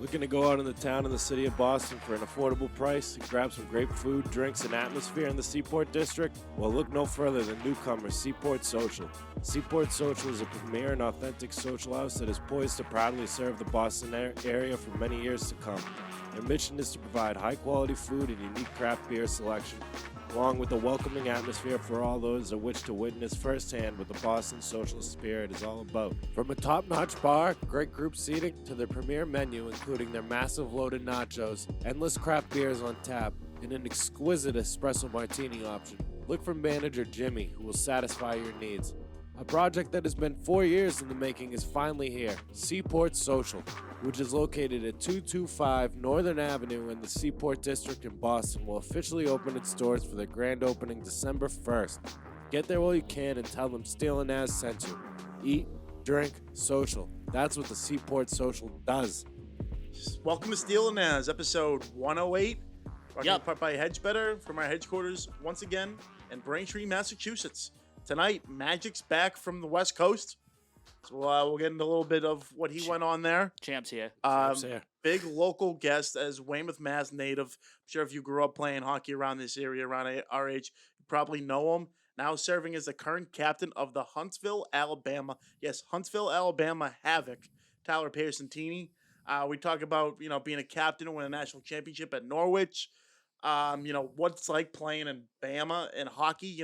Looking to go out in the town in the city of Boston for an affordable price and grab some great food, drinks, and atmosphere in the Seaport District? Well, look no further than newcomer Seaport Social. Seaport Social is a premier and authentic social house that is poised to proudly serve the Boston area for many years to come. Their mission is to provide high-quality food and unique craft beer selection, along with a welcoming atmosphere for all those that wish to witness firsthand what the Boston social spirit is all about. From a top-notch bar, great group seating, to their premier menu including their massive loaded nachos, endless craft beers on tap, and an exquisite espresso martini option, look for manager Jimmy, who will satisfy your needs. A project that has been 4 years in the making is finally here, Seaport Social, which is located at 225 Northern Avenue in the Seaport District in Boston, will officially open its doors for their grand opening December 1st. Get there while you can and tell them Steele Nazz sent you. Eat, drink, social. That's what the Seaport Social does. Welcome to Steele Nazz, episode 108. Brought apart by Hedge Better from our headquarters once again in Braintree, Massachusetts. Tonight, Magic's back from the West Coast. So we'll get into a little bit of what he went on there. Champs here. Big local guest as Weymouth, Mass native. I'm sure if you grew up playing hockey around this area, around our age, you probably know him. Now serving as the current captain of the Huntsville, Alabama Havoc, Tyler Piacentini. We talk about, being a captain and winning a national championship at Norwich. What it's like playing in Bama and hockey,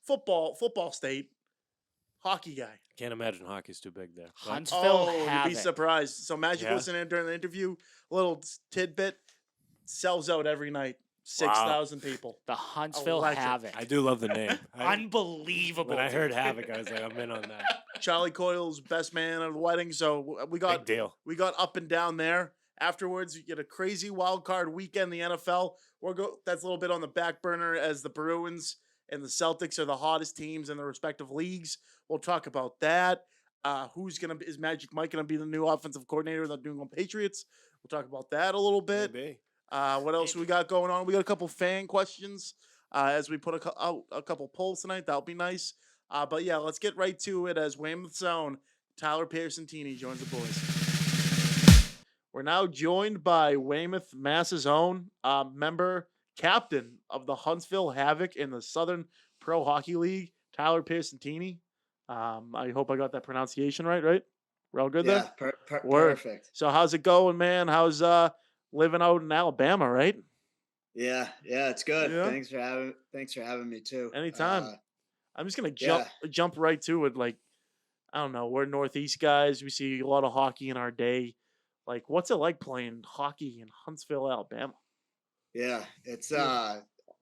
football state, hockey guy. Can't imagine hockey's too big there. Huntsville Havoc. You'd be surprised. So Magic listened in during the interview, a little tidbit, sells out every night. 6,000 people. The Huntsville Havoc. I do love the name. Unbelievable. When I heard Havoc, I was like, I'm in on that. Charlie Coyle's best man at the wedding, so we got big deal. We got up and down there. Afterwards, you get a crazy wild card weekend in the NFL. That's a little bit on the back burner as the Bruins and the Celtics are the hottest teams in their respective leagues. We'll talk about that. Is Magic Mike gonna be the new offensive coordinator of the New England Patriots? We'll talk about that a little bit. Maybe. What else we got going on? We got a couple fan questions as we put out a couple polls tonight. That'll be nice. But yeah, let's get right to it as Weymouth's own Tyler Piacentini joins the boys. We're now joined by Weymouth, Mass's own member, captain of the Huntsville Havoc in the Southern Pro Hockey League, Tyler Piacentini. I hope I got that pronunciation right? We're all good there? Perfect. So how's it going, man? How's living out in Alabama, right? Yeah, it's good. Yeah. Thanks for having me too. Anytime. I'm just gonna jump right to it. Like, I don't know, we're Northeast guys. We see a lot of hockey in our day. Like, what's it like playing hockey in Huntsville, Alabama? Yeah, it's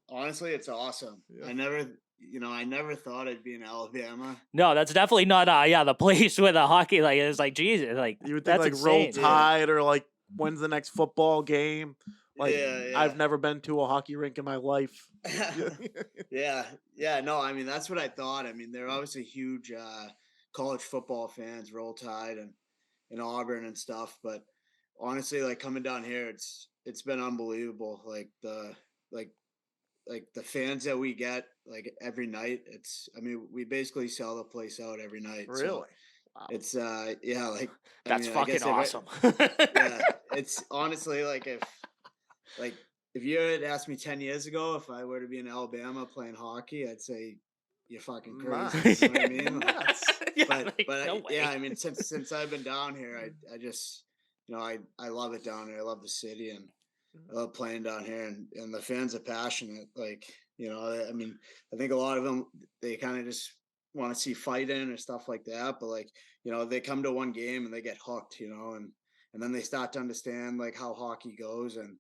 honestly, it's awesome. Yeah. I never thought I'd be in Alabama. No, that's definitely not the place with a hockey. Like, it's like, Jesus, like, you would think that's like insane. Roll Tide or like when's the next football game? Like, yeah. I've never been to a hockey rink in my life. Yeah. No, I mean, that's what I thought. I mean, they're obviously huge college football fans, Roll Tide and Auburn and stuff. But honestly, like coming down here, it's been unbelievable. Like the fans that we get like every night. We basically sell the place out every night. Really? So wow. It's like that's fucking awesome. Yeah, it's honestly like if you had asked me 10 years ago if I were to be in Alabama playing hockey, I'd say you're fucking crazy. You know what I mean? But I mean, since I've been down here, I just I love it down here. I love the city and I love playing down here, and the fans are passionate. Like, I mean, I think a lot of them, they kind of just want to see fighting or stuff like that. But like, they come to one game and they get hooked, and then they start to understand like how hockey goes and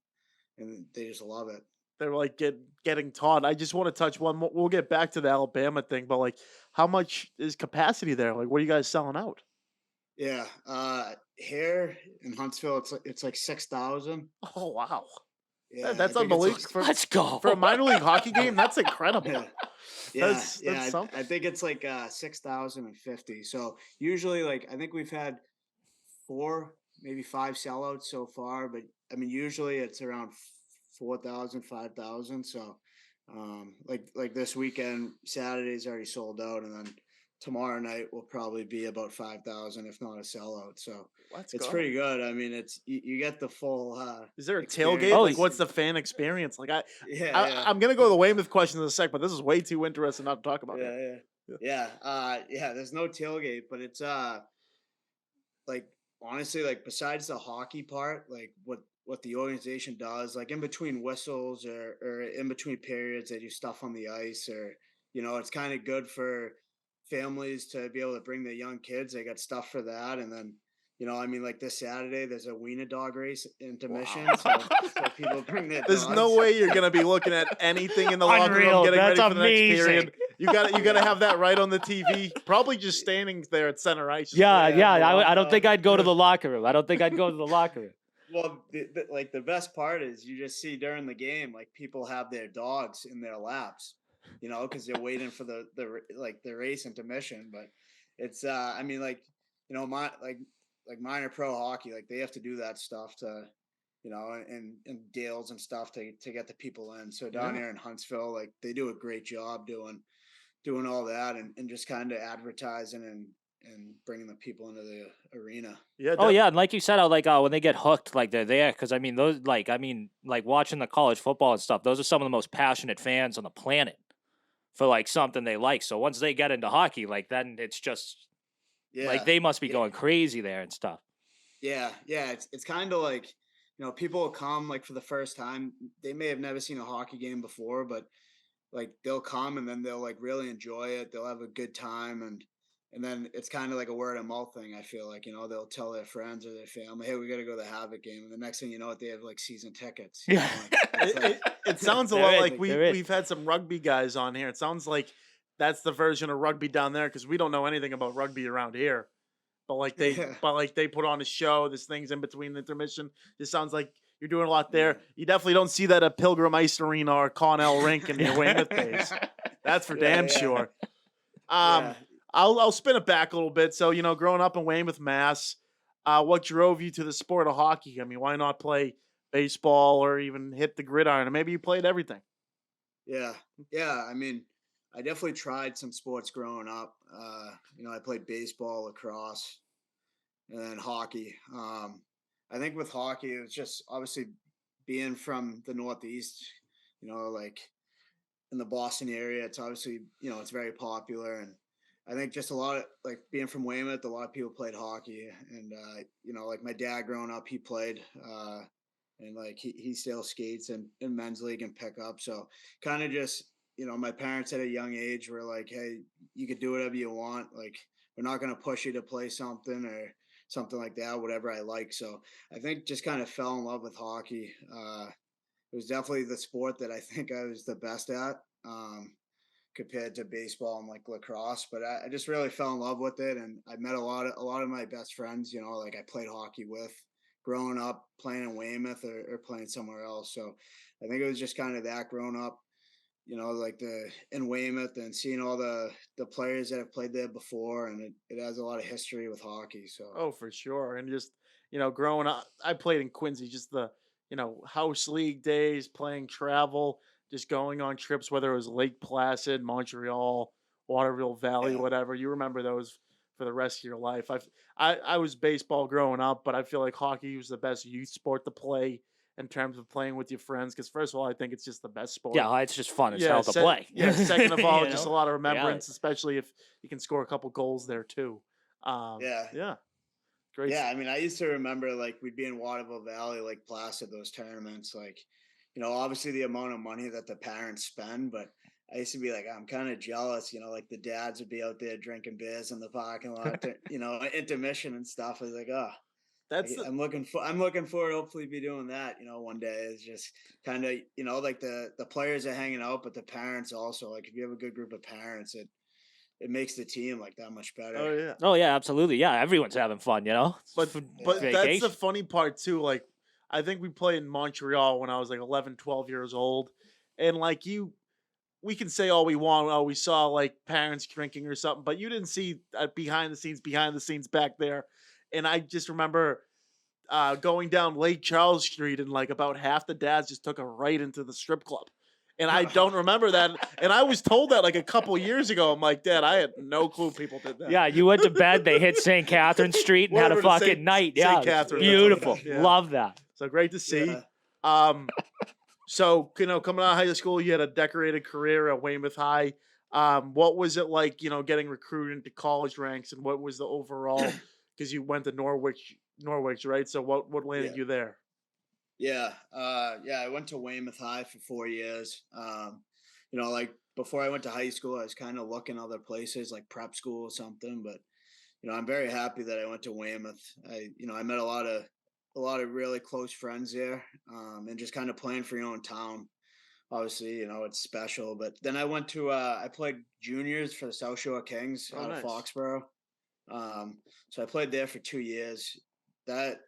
they just love it. They're like getting taught. I just want to touch one more. We'll get back to the Alabama thing, but like, how much is capacity there? Like, what are you guys selling out? Yeah, here in Huntsville, it's like 6,000. Oh wow, yeah, that's unbelievable. Let's go for a minor league hockey game. That's incredible. Yeah, that's I think it's like 6,050. So usually, like I think we've had 4, maybe 5 sellouts so far, but I mean usually it's around 4,000, 5,000. So like this weekend, Saturday's already sold out, and then tomorrow night will probably be about 5,000, if not a sellout. So Let's it's go. pretty good. I mean, it's you get the full. Is there a experience. tailgate? Oh, Like, what's the fan experience? Like, Yeah. I'm gonna go to the Weymouth questions in a sec, but this is way too interesting not to talk about it. Yeah. There's no tailgate, but it's like honestly, like besides the hockey part, like what the organization does, like in between whistles or in between periods, they do stuff on the ice, or it's kind of good for families to be able to bring their young kids. They got stuff for that, and then. I mean, like this Saturday, there's a wiener dog race intermission, so people bring their There's dogs. no way you're gonna be looking at anything in the locker room Unreal. getting That's ready for the next amazing. period. You gotta have that right on the TV. Probably just standing there at center ice. Yeah. I don't no. think I'd go to the locker room. Well, like the best part is you just see during the game, like people have their dogs in their laps, because they're waiting for the race intermission. But it's I mean, like like minor pro hockey, like they have to do that stuff to, and deals and stuff to get the people in. So down here in Huntsville, like they do a great job doing all that and just kind of advertising and bringing the people into the arena. Yeah. Oh yeah, and like you said, when they get hooked, like they're there, because like watching the college football and stuff, those are some of the most passionate fans on the planet for like something they like. So once they get into hockey, like then it's just like they must be going crazy there and stuff. Yeah. It's kind of like people will come like for the first time. They may have never seen a hockey game before, but like they'll come and then they'll like really enjoy it. They'll have a good time and then it's kind of like a word of mouth thing. I feel like, they'll tell their friends or their family, hey, we got to go to the Havoc game. And the next thing you know, they have like season tickets. Yeah. It sounds a lot like we've had some rugby guys on here. It sounds like that's the version of rugby down there, because we don't know anything about rugby around here. But like they put on a show. There's things in between the intermission. It sounds like you're doing a lot there. You definitely don't see that at Pilgrim Ice Arena or Connell Rink in your Weymouth days. That's for damn sure. I'll spin it back a little bit. So, growing up in Weymouth, Mass, what drove you to the sport of hockey? I mean, why not play baseball or even hit the gridiron? Or maybe you played everything. Yeah. I mean, I definitely tried some sports growing up. I played baseball, lacrosse, and then hockey. I think with hockey, it was just obviously being from the Northeast, like in the Boston area, it's obviously, it's very popular. And I think just a lot of like being from Weymouth, a lot of people played hockey. And, like my dad growing up, he played, and like he still skates in men's league and pickup. So kind of just, my parents at a young age were like, hey, you could do whatever you want. Like, we're not going to push you to play something or something like that, whatever I like. So I think just kind of fell in love with hockey. It was definitely the sport that I think I was the best at, compared to baseball and like lacrosse. But I just really fell in love with it. And I met a lot of my best friends, like I played hockey with growing up, playing in Weymouth or playing somewhere else. So I think it was just kind of that growing up, like in Weymouth and seeing all the players that have played there before, and it has a lot of history with hockey. So Oh, for sure. And just, growing up, I played in Quincy, just the, house league days, playing travel, just going on trips, whether it was Lake Placid, Montreal, Waterville Valley, whatever. You remember those for the rest of your life. I was baseball growing up, but I feel like hockey was the best youth sport to play in terms of playing with your friends. Because first of all, I think it's just the best sport. Yeah, it's just fun as hell to play. Yeah. Second of all, You just a know? lot of remembrance, especially if you can score a couple goals there too. yeah. Great. Yeah, I mean, I used to remember like we'd be in Waterville Valley, Lake Placid, those tournaments. Like, obviously the amount of money that the parents spend, but I used to be like, I'm kind of jealous. Like the dads would be out there drinking beers in the parking lot, intermission and stuff. I was like, oh, I'm looking forward to hopefully be doing that. One day. It's just kind of like the players are hanging out, but the parents also, like if you have a good group of parents, it makes the team like that much better. Oh yeah. Oh yeah, absolutely. Yeah, everyone's having fun, But that's the funny part too. Like, I think we played in Montreal when I was like 11, 12 years old. And like we can say all we want. Oh, we saw like parents drinking or something, but you didn't see behind the scenes back there. And I just remember going down Lake Charles Street, and like about half the dads just took a right into the strip club. and I don't remember that. And I was told that like a couple years ago. I'm like, Dad, I had no clue people did that. Yeah, you went to bed, they hit St. Catherine Street and had a Whatever, fucking St. night. St. Yeah, it's Catherine, beautiful. yeah. Love that. So great to see. Yeah. So, coming out of high school, you had a decorated career at Weymouth High. What was it like, getting recruited into college ranks, and what was the overall, because you went to Norwich, right? So what landed you there? Yeah. I went to Weymouth High for 4 years. Like before I went to high school, I was kind of looking other places like prep school or something, but, I'm very happy that I went to Weymouth. I met a lot of really close friends there, and just kind of playing for your own town. Obviously, it's special. But then I went to I played juniors for the South Shore Kings out of Foxborough. So I played there for 2 years. That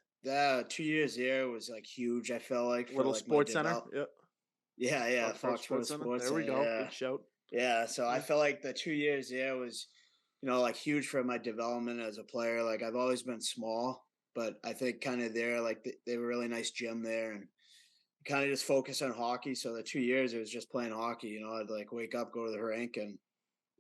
2 years there was like huge. I felt like for, Little like, sports center. Yep. Yeah. Foxborough Foxborough Sports There we Center, go. yeah. Good shout. Yeah. So I felt like the 2 years there was, like huge for my development as a player. Like I've always been small, but I think kind of there, like they were a really nice gym there, and kind of just focus on hockey. So the 2 years it was just playing hockey. I'd like wake up, go to the rink, and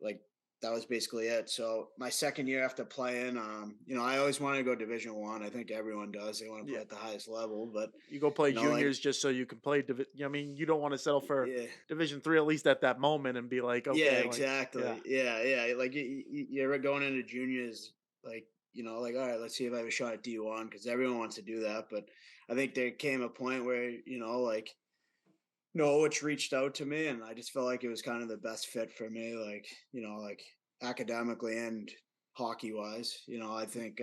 like that was basically it. So my second year after playing, I always wanted to go Division I. I think everyone does. They want to play at the highest level, but you go play juniors just so you can play. You don't want to settle for Division III, at least at that moment, and be like, okay, yeah, exactly, yeah. Like you're going into juniors, like like, all right, let's see if I have a shot at D1, because everyone wants to do that. But I think there came a point where like Norwich reached out to me, and I just felt like it was kind of the best fit for me, like, like academically and hockey wise. I think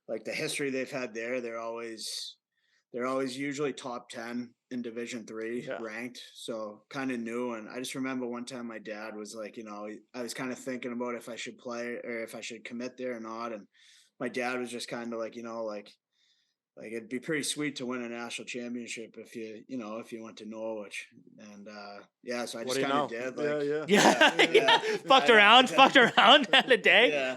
like the history they've had there, they're always usually top 10 in Division III ranked. So kind of new. And I just remember one time my dad was like, I was kind of thinking about if I should play or if I should commit there or not. And my dad was just kind of like, like it'd be pretty sweet to win a national championship if you went to Norwich. And so I just kind of did. Like, yeah. Fucked around had a day.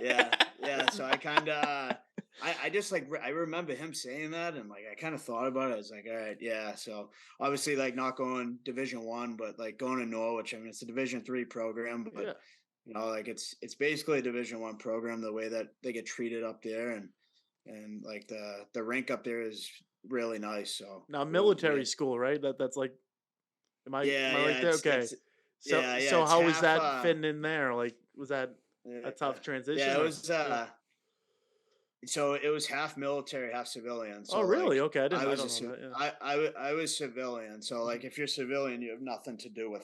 Yeah. So I kind of, I just like, I remember him saying that, and like I kind of thought about it. I was like, all right, yeah. So obviously, like not going Division I, but like going to Norwich. I mean, it's a Division III program, but like it's basically a Division I program. The way that they get treated up there, and like the rink up there is really nice. So now military school, right? That's like, am I right there? Okay. So how was that fitting in there? Like, was that a tough transition? Yeah, it was. So it was half military, half civilian. So really? Like, okay, I don't know that. Yeah. I was civilian. So like, if you're civilian, you have nothing to do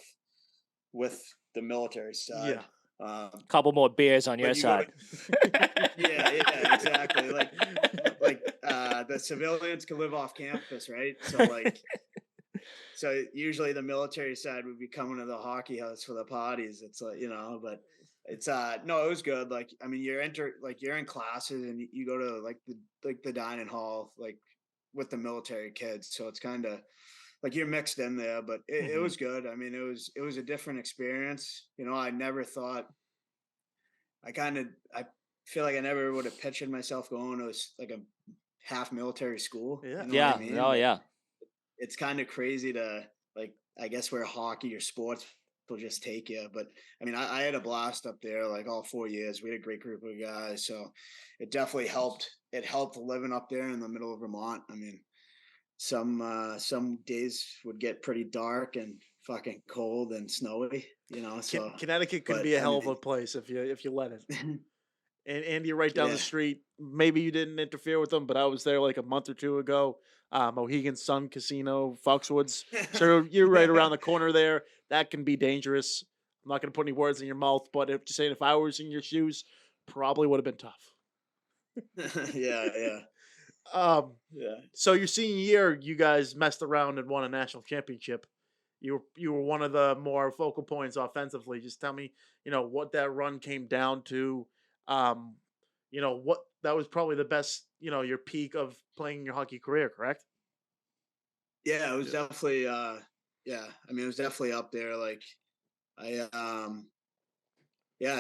with the military side. Yeah. Couple more beers on your side. Yeah, exactly. Like the civilians can live off campus, right? So like, so usually the military side would be coming to the hockey house for the parties. It's like, but it's no, it was good. Like, I mean, you're in classes, and you go to like the dining hall, like with the military kids. So it's kind of like you're mixed in there, but it was good. I mean, it was a different experience. I never thought, I feel like I never would have pictured myself going to like a half military school. Yeah. You know what I mean? Oh, yeah. It's kind of crazy to, like, I guess where hockey or sports will just take you. But I mean, I had a blast up there, like all 4 years. We had a great group of guys. So it definitely helped. It helped living up there in the middle of Vermont. I mean, some days would get pretty dark and fucking cold and snowy, so Connecticut could be a hell of a place if you let it. And you're right down the street. Maybe you didn't interfere with them, but I was there like a month or two ago. Mohegan Sun Casino, Foxwoods. So you're right around the corner there. That can be dangerous. I'm not going to put any words in your mouth, but if I was in your shoes, probably would have been tough. Yeah. So your senior year, you guys messed around and won a national championship. You were one of the more focal points offensively. Just tell me, what that run came down to. What that was probably the best, your peak of playing your hockey career, correct? Yeah, it was definitely I mean, it was definitely up there. Like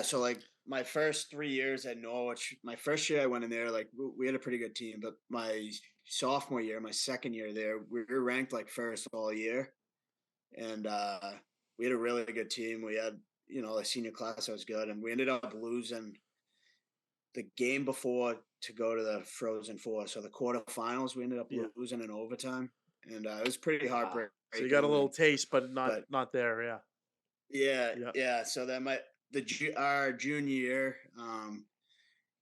so like my first 3 years at Norwich, my first year I went in there, like we had a pretty good team, but my sophomore year, my second year there, we were ranked like first all year. and we had a really good team. We had, a senior class that was good, and we ended up losing the game before to go to the Frozen Four. So the quarterfinals, we ended up losing in overtime, and it was pretty heartbreaking. So you got a little taste, but not there. Yeah. Yeah. So then our junior year,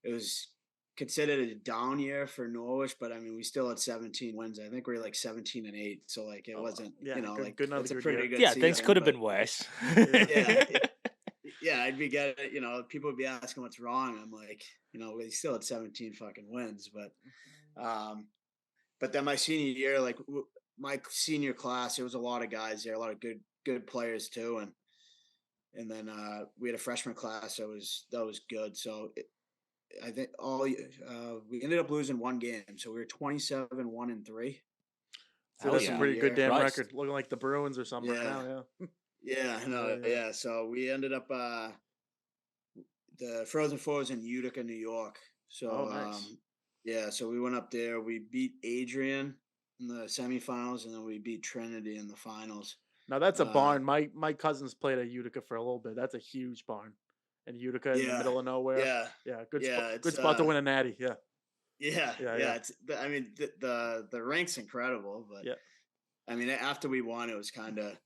it was considered a down year for Norwich, but I mean, we still had 17 wins. I think we were like 17-8. So like, it wasn't, good it's a good pretty year. good Yeah, season, things could have been worse. Yeah, I'd be getting, people would be asking what's wrong. I'm like, we still had 17 fucking wins, but then my senior year, like my senior class, there was a lot of guys there, a lot of good players too, and then we had a freshman class that was good. So I think we ended up losing one game, so we were 27-1-3. So that's a pretty good damn Christ. record, looking like the Bruins or something right now. Yeah. So we ended up the Frozen Four was in Utica, New York. So nice. So we went up there. We beat Adrian in the semifinals, and then we beat Trinity in the finals. Now that's a barn. My cousins played at Utica for a little bit. That's a huge barn, in Utica in the middle of nowhere. Good spot to win a natty. Yeah. I mean, the rank's incredible, but I mean, after we won, it was kind of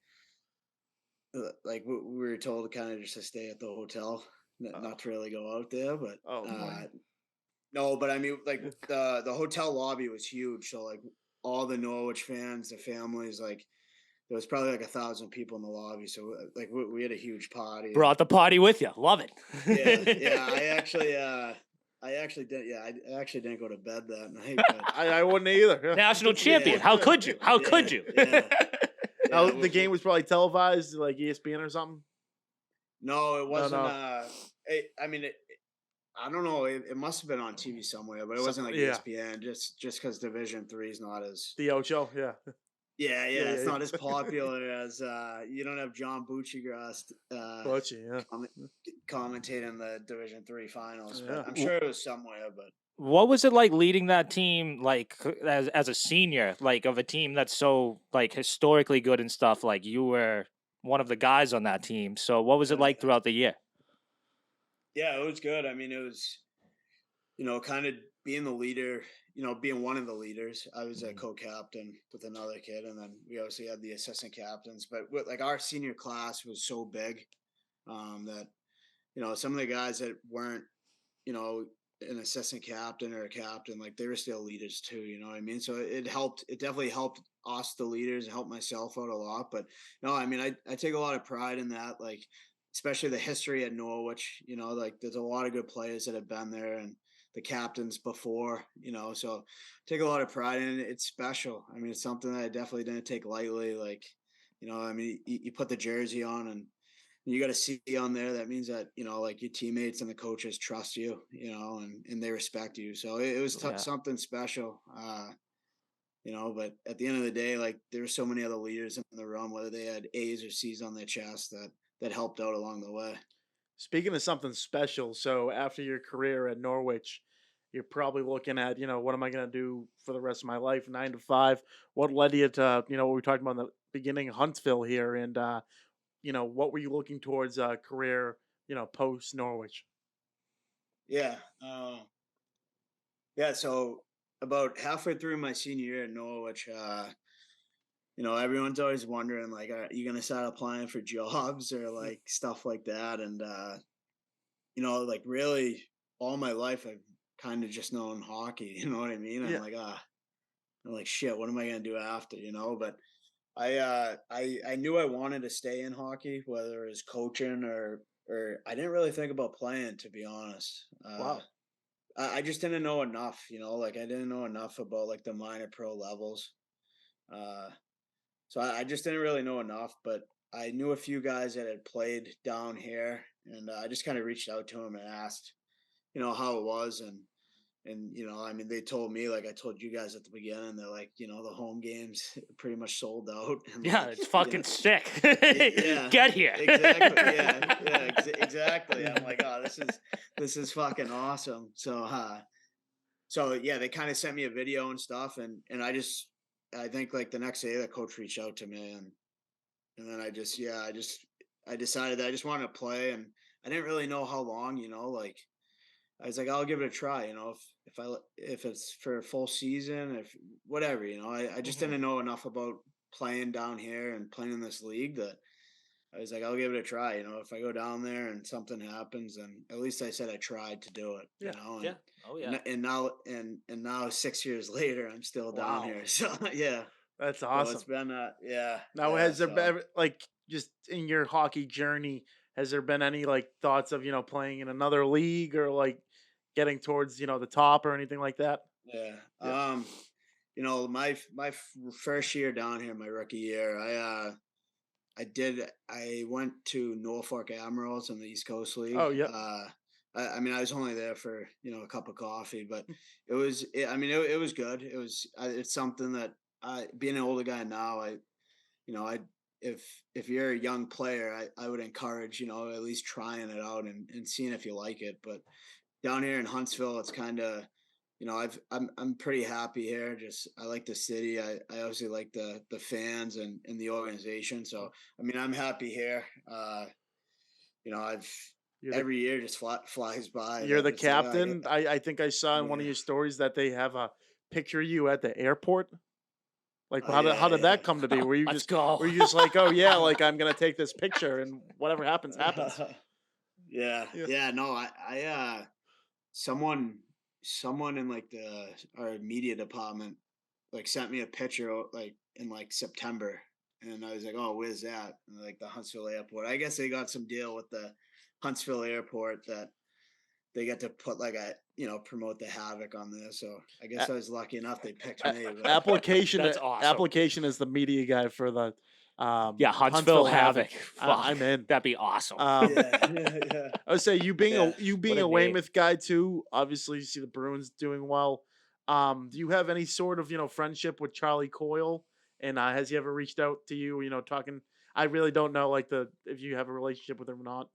like we were told to kind of just to stay at the hotel, not to really go out there. But no, but I mean, like the hotel lobby was huge, so like all the Norwich fans, the families, like there was probably like 1,000 people in the lobby. So like we had a huge party. Brought the party with you. Love it. I actually did. Yeah, I actually didn't go to bed that night. But I wouldn't either. National champion. How could you? How could you? Now, the game was probably televised, like ESPN or something. No, it wasn't. No. I mean, I don't know. It must have been on TV somewhere, but it wasn't like ESPN. Just because Division III is not as the Ocho. It's not as popular as you don't have John Bucci-Grest commentating the Division III finals. But I'm sure it was somewhere. But what was it like leading that team, like as a senior, like of a team that's so like historically good and stuff? Like you were one of the guys on that team. So what was it like throughout the year? Yeah, it was good. I mean, it was, kind of being the leader, being one of the leaders. I was a co-captain with another kid, and then we obviously had the assistant captains. But like our senior class was so big that, some of the guys that weren't, an assistant captain or a captain, like they were still leaders too. You know what I mean? So it definitely helped us, the leaders, and helped myself out a lot. But no, I mean, I take a lot of pride in that, like, especially the history at Norwich, like there's a lot of good players that have been there and the captains before, so take a lot of pride in it. It's special. I mean, it's something that I definitely didn't take lightly. Like, I mean, you put the jersey on and you got to see on there. That means that, like your teammates and the coaches trust you, and they respect you. So it was something special, but at the end of the day, like there were so many other leaders in the room, whether they had A's or C's on their chest, that helped out along the way. Speaking of something special, so after your career at Norwich, you're probably looking at, what am I going to do for the rest of my life, 9 to 5? What led you to, what we talked about in the beginning, Huntsville here, and, what were you looking towards career, post Norwich? Yeah. So about halfway through my senior year at Norwich, everyone's always wondering, like, are you going to start applying for jobs or like stuff like that? And, like really all my life, I've kind of just known hockey, you know what I mean? I'm like, shit, what am I going to do after, But I knew I wanted to stay in hockey, whether it was coaching or I didn't really think about playing, to be honest. Wow. I just didn't know enough, like I didn't know enough about like the minor pro levels. So I just didn't really know enough, but I knew a few guys that had played down here, and I just kind of reached out to them and asked, how it was. And I mean, they told me, like I told you guys at the beginning, they're like, the home games pretty much sold out. And it's fucking sick. Yeah, get here. Exactly. Exactly. I'm like, oh, this is fucking awesome. So they kind of sent me a video and stuff, and I think like the next day the coach reached out to me, then I decided that I just wanted to play, and I didn't really know how long, like I was like, I'll give it a try, if it's for a full season, if whatever, I just didn't know enough about playing down here and playing in this league that I was like, I'll give it a try. If I go down there and something happens, then at least I said I tried to do it. Yeah. Yeah. Oh yeah. And now 6 years later, I'm still down Wow. here. So yeah, That's so awesome. it's been yeah. Now, yeah, has there so- been, like, just in your hockey journey, has there been any like thoughts of playing in another league or like getting towards the top or anything like that? Yeah. Yeah. My first year down here, my rookie year, I went to Norfolk Admirals in the East Coast League. Oh, yeah. I mean, I was only there for a cup of coffee, but it was good. It's something that being an older guy now, if you're a young player, I would encourage at least trying it out and seeing if you like it. But down here in Huntsville, it's kind of I'm pretty happy here. Just I like the city. I obviously like the fans and the organization. So I mean, I'm happy here. I've every year just flies by. You're the It's like, oh, captain. I think I saw in one of Yeah. your stories that they have a picture of you at the airport. Like, Oh, how did yeah. that come to be? Were you Let's just go. were you just like, oh yeah, like I'm gonna take this picture and whatever happens happens? Yeah. Yeah. Yeah. No, I someone in like our media department like sent me a picture like in like September, and I was like, oh, where's that? And like the Huntsville airport. I guess they got some deal with the Huntsville airport that they get to put like promote the Havoc on there. So I guess I was lucky enough they picked me. But Application. That's awesome. Application is the media guy for the Yeah, Huntsville Havoc. I'm in. That'd be awesome. yeah. I would say you being Yeah. What a a name. Weymouth guy too. Obviously, you see the Bruins doing well. Do you have any sort of friendship with Charlie Coyle? And has he ever reached out to you? Talking. I really don't know if you have a relationship with him or not.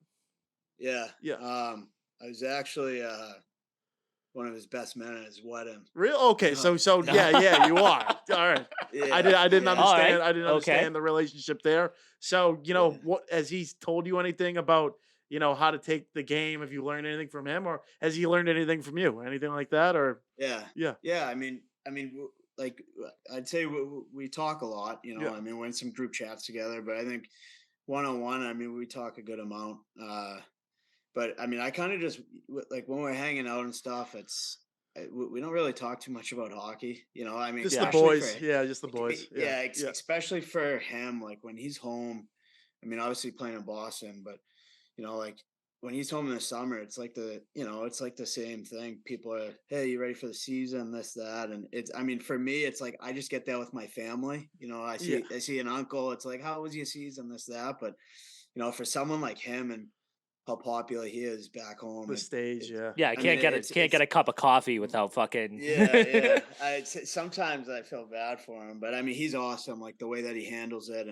Yeah. Yeah. I was actually one of his best men at his wedding. Real okay. So yeah, you are. All right. Yeah. I didn't yeah. understand. All right. I didn't Okay. understand the relationship there. So Yeah. what has he told you anything about how to take the game? Have you learned anything from him, or has he learned anything from you? Anything like that, or Yeah. yeah, Yeah. I mean, like I'd say we talk a lot. Yeah. I mean, we're in some group chats together, but I think one-on-one, I mean, we talk a good amount. But I mean, I kind of just like when we're hanging out and stuff, we don't really talk too much about hockey. I mean, just the especially boys. for- Yeah, just the boys. Yeah, especially for him, like when he's home. I mean, obviously playing in Boston, but like when he's home in the summer, it's like it's like the same thing. People are, hey, you ready for the season? This, that, and I mean, for me, it's like I just get there with my family. I see an uncle. It's like, how was your season? This, that, but for someone like him and how popular he is back home, The stage. Yeah. Yeah, I can't get a cup of coffee without fucking. yeah. Sometimes I feel bad for him, but I mean, he's awesome. Like the way that he handles it,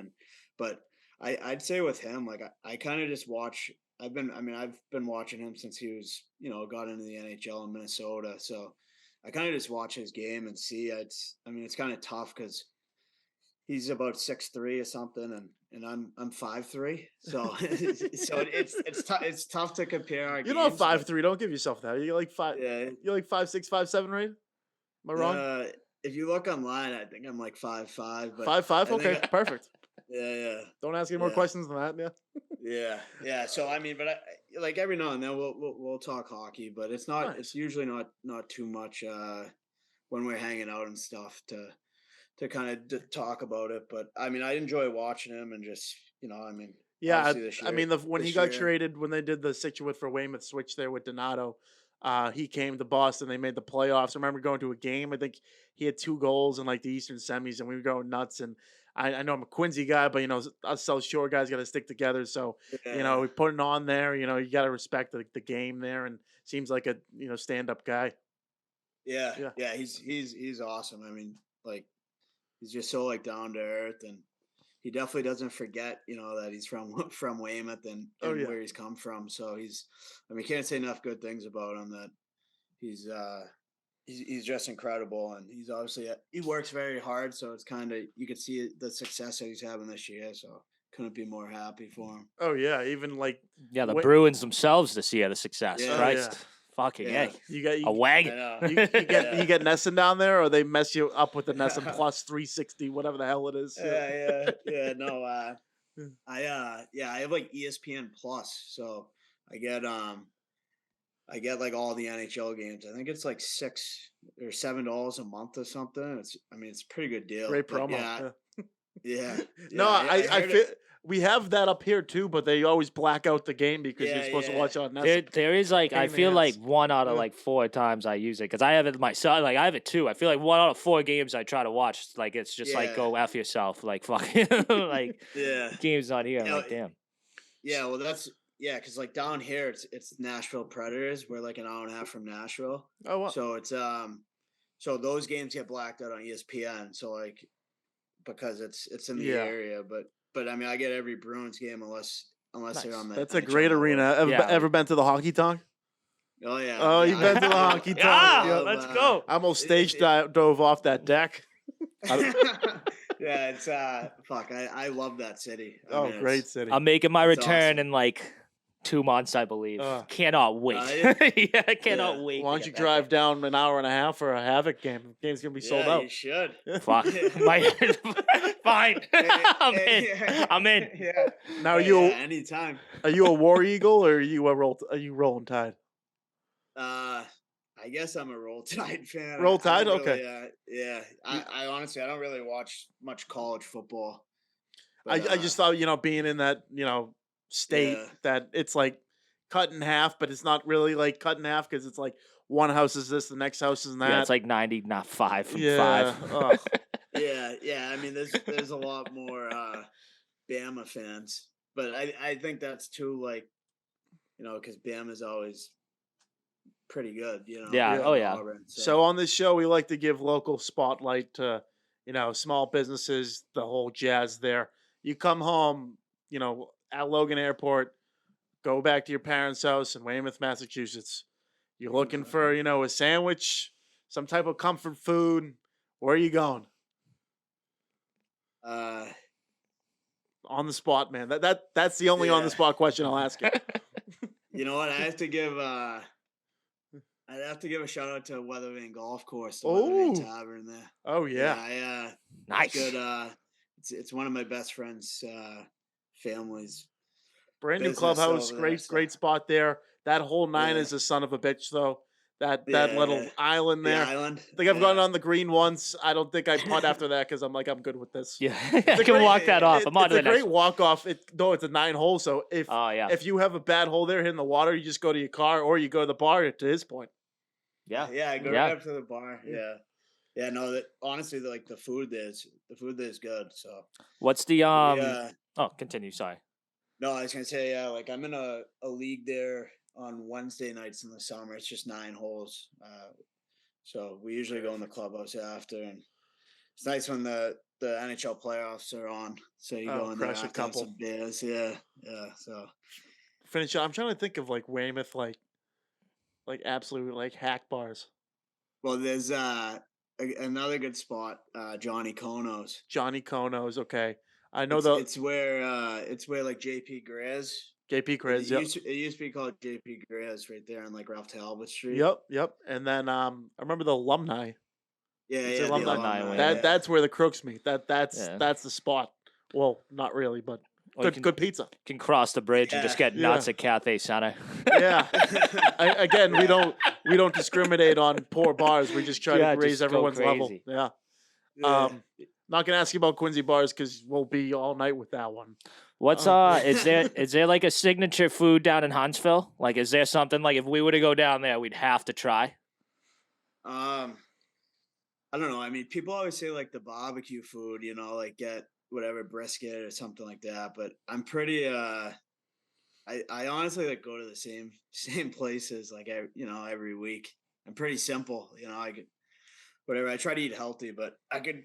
but I'd say with him, like I kind of just watch. I've been watching him since he was, got into the NHL in Minnesota. So I kind of just watch his game and see. It's kind of tough because he's about 6'3" or something, and I'm 5'3". So it's tough to compare our You're not games, but- 5'3". Don't give yourself that. You're like 5. Yeah. You're like 5'6", 5'7", right? Am I wrong? If you look online, I think I'm like 5'5". But 5'5". I think Okay, perfect. Yeah. Don't ask any more Yeah. questions than that. Yeah. Yeah. So I mean, but like every now and then we'll talk hockey, but it's not. Nice. It's usually not too much when we're hanging out and stuff to kind of talk about it. But I mean, I enjoy watching him and just I mean. Yeah, obviously this I mean, when he this got year- traded, when they did the Situate for Weymouth switch there with Donato, he came to Boston. They made the playoffs. I remember going to a game. I think he had 2 goals in like the Eastern semis, and we were going nuts. And I know I'm a Quincy guy, but us South Shore guys got to stick together. So we put it on there. You got to respect the game there, and seems like a stand up guy. Yeah. Yeah. He's awesome. I mean, like he's just so like down to earth, and he definitely doesn't forget, that he's from Weymouth and Oh, yeah. where he's come from. So can't say enough good things about him. That he's just incredible, and he's obviously he works very hard. So it's kind of you could see the success that he's having this year. So couldn't be more happy for him. Oh yeah, even like Yeah, the Wait- Bruins themselves this year, the success. Yeah. Christ. Yeah. Fucking Yeah. A. you got A wagon. you get Nesson down there, or they mess you up with the Nesson plus 360, whatever the hell it is. Yeah. No, I have like ESPN Plus, so I get like all the NHL games. I think it's like $6 or $7 a month or something. It's a pretty good deal. Great But promo. Yeah. No, I heard feel it. we have that up here too, but they always black out the game because you're supposed to watch it on Netflix. There is like, Pain I in the feel like ass. 1 out of like 4 times I use it because I have it myself. Like I have it too. I feel like 1 out of 4 games I try to watch, like it's just like Yeah. go F yourself. Like fuck, like Yeah. game's not here. I'm Yeah, like damn. Yeah, well, because like down here, it's Nashville Predators. We're like an hour and a half from Nashville, Oh, wow. so it's so those games get blacked out on ESPN. So like, because it's in the Yeah. area, but I mean, I get every Bruins game unless they're on the. That's a NHL great Network. arena. Ever, Yeah. ever been to the honky tonk? Oh yeah. Oh, you've been to the I- honky tonk. Yeah, Yeah. let's go. I almost It- stage it- dove off that deck. Yeah, it's fuck. I love that city. I Oh, mean, it's- great city. I'm making my It's return awesome. in like 2 months, I believe. Uh. Cannot wait. Yeah? I cannot Yeah. wait. to Why don't get you back drive down an hour and a half for a Havoc game? The game's gonna be sold Yeah, out. You should. there. Fuck. Fine. I'm in. Yeah. I'm in. Yeah. Now, Yeah, anytime. are you a War Eagle or are you rolling Tide? I guess I'm a Roll Tide fan. Roll I don't Tide? Okay. really, yeah. I honestly, I don't really watch much college football. I But, just thought, being in that, state Yeah. that it's like cut in half, but it's not really like cut in half because it's like one house is this, the next house is that. Yeah, it's like 90, not 5 from Yeah, 5. ugh. yeah. I mean, there's a lot more Bama fans, but I think that's too like, because Bama's always pretty good. Yeah, oh, yeah. Auburn, So on this show, we like to give local spotlight to, small businesses, the whole jazz there. You come home, at Logan Airport, go back to your parents' house in Weymouth, Massachusetts. You're looking for, a sandwich, some type of comfort food. Where are you going? On the spot, man. That's the only on the Yeah. spot question I'll ask you. You know what? I have to give. I'd have to give a shout out to Weathervane Golf Course, the Oh. Weathervane Tavern there. Oh yeah. I, Nice. Good. It's one of my best friends' families. Brand new business clubhouse, over there, great, so- great spot there. That whole nine Yeah. is a son of a bitch, though. That Yeah, little yeah. island The there. island. I think I've yeah. gone on the green once. I don't think I putt after that because I'm good with this. Yeah, I a can great- walk that off. I'm on It's to a the next great one. walk off. It's a 9 hole. So Oh, yeah. if you have a bad hole there hitting the water, you just go to your car or you go to the bar. To his point, Yeah. Yeah, I go Yeah. right up to the bar. Yeah. No, that honestly, like the food there's good. So What's the yeah. Oh, continue. Sorry. No, I was gonna say like I'm in a league there on Wednesday nights in the summer. It's just 9 holes. So we usually go in the clubhouse after, and it's nice when the NHL playoffs are on. So you go in there crush a after have couple. some beers. Yeah. So finish. I'm trying to think of Weymouth, like absolute hack bars. well, there's another good spot, Johnny Kono's. Johnny Kono's, okay. I know It's where like JP Grizz. JP Grizz. Yep. It used to be called JP Grizz right there on like Ralph Talbot Street. Yep. And then I remember the alumni. Yeah, It's yeah. alumni. wing, That's where the crooks meet. That's Yeah. the spot. Well, not really, but Or you good pizza. can cross the bridge and just get Yeah. nuts at Cathay Center. Yeah. Again, we don't discriminate on poor bars. We just try Yeah, to raise just go everyone's level. crazy. Yeah. Yeah. Not gonna ask you about Quincy bars because we'll be all night with that one. What's is there like a signature food down in Huntsville? Like, is there something like if we were to go down there, we'd have to try? I don't know. I mean, people always say like the barbecue food, like get whatever brisket or something like that. But I'm pretty. I honestly like go to the same places like every week. I'm pretty simple. I could whatever. I try to eat healthy, but I could.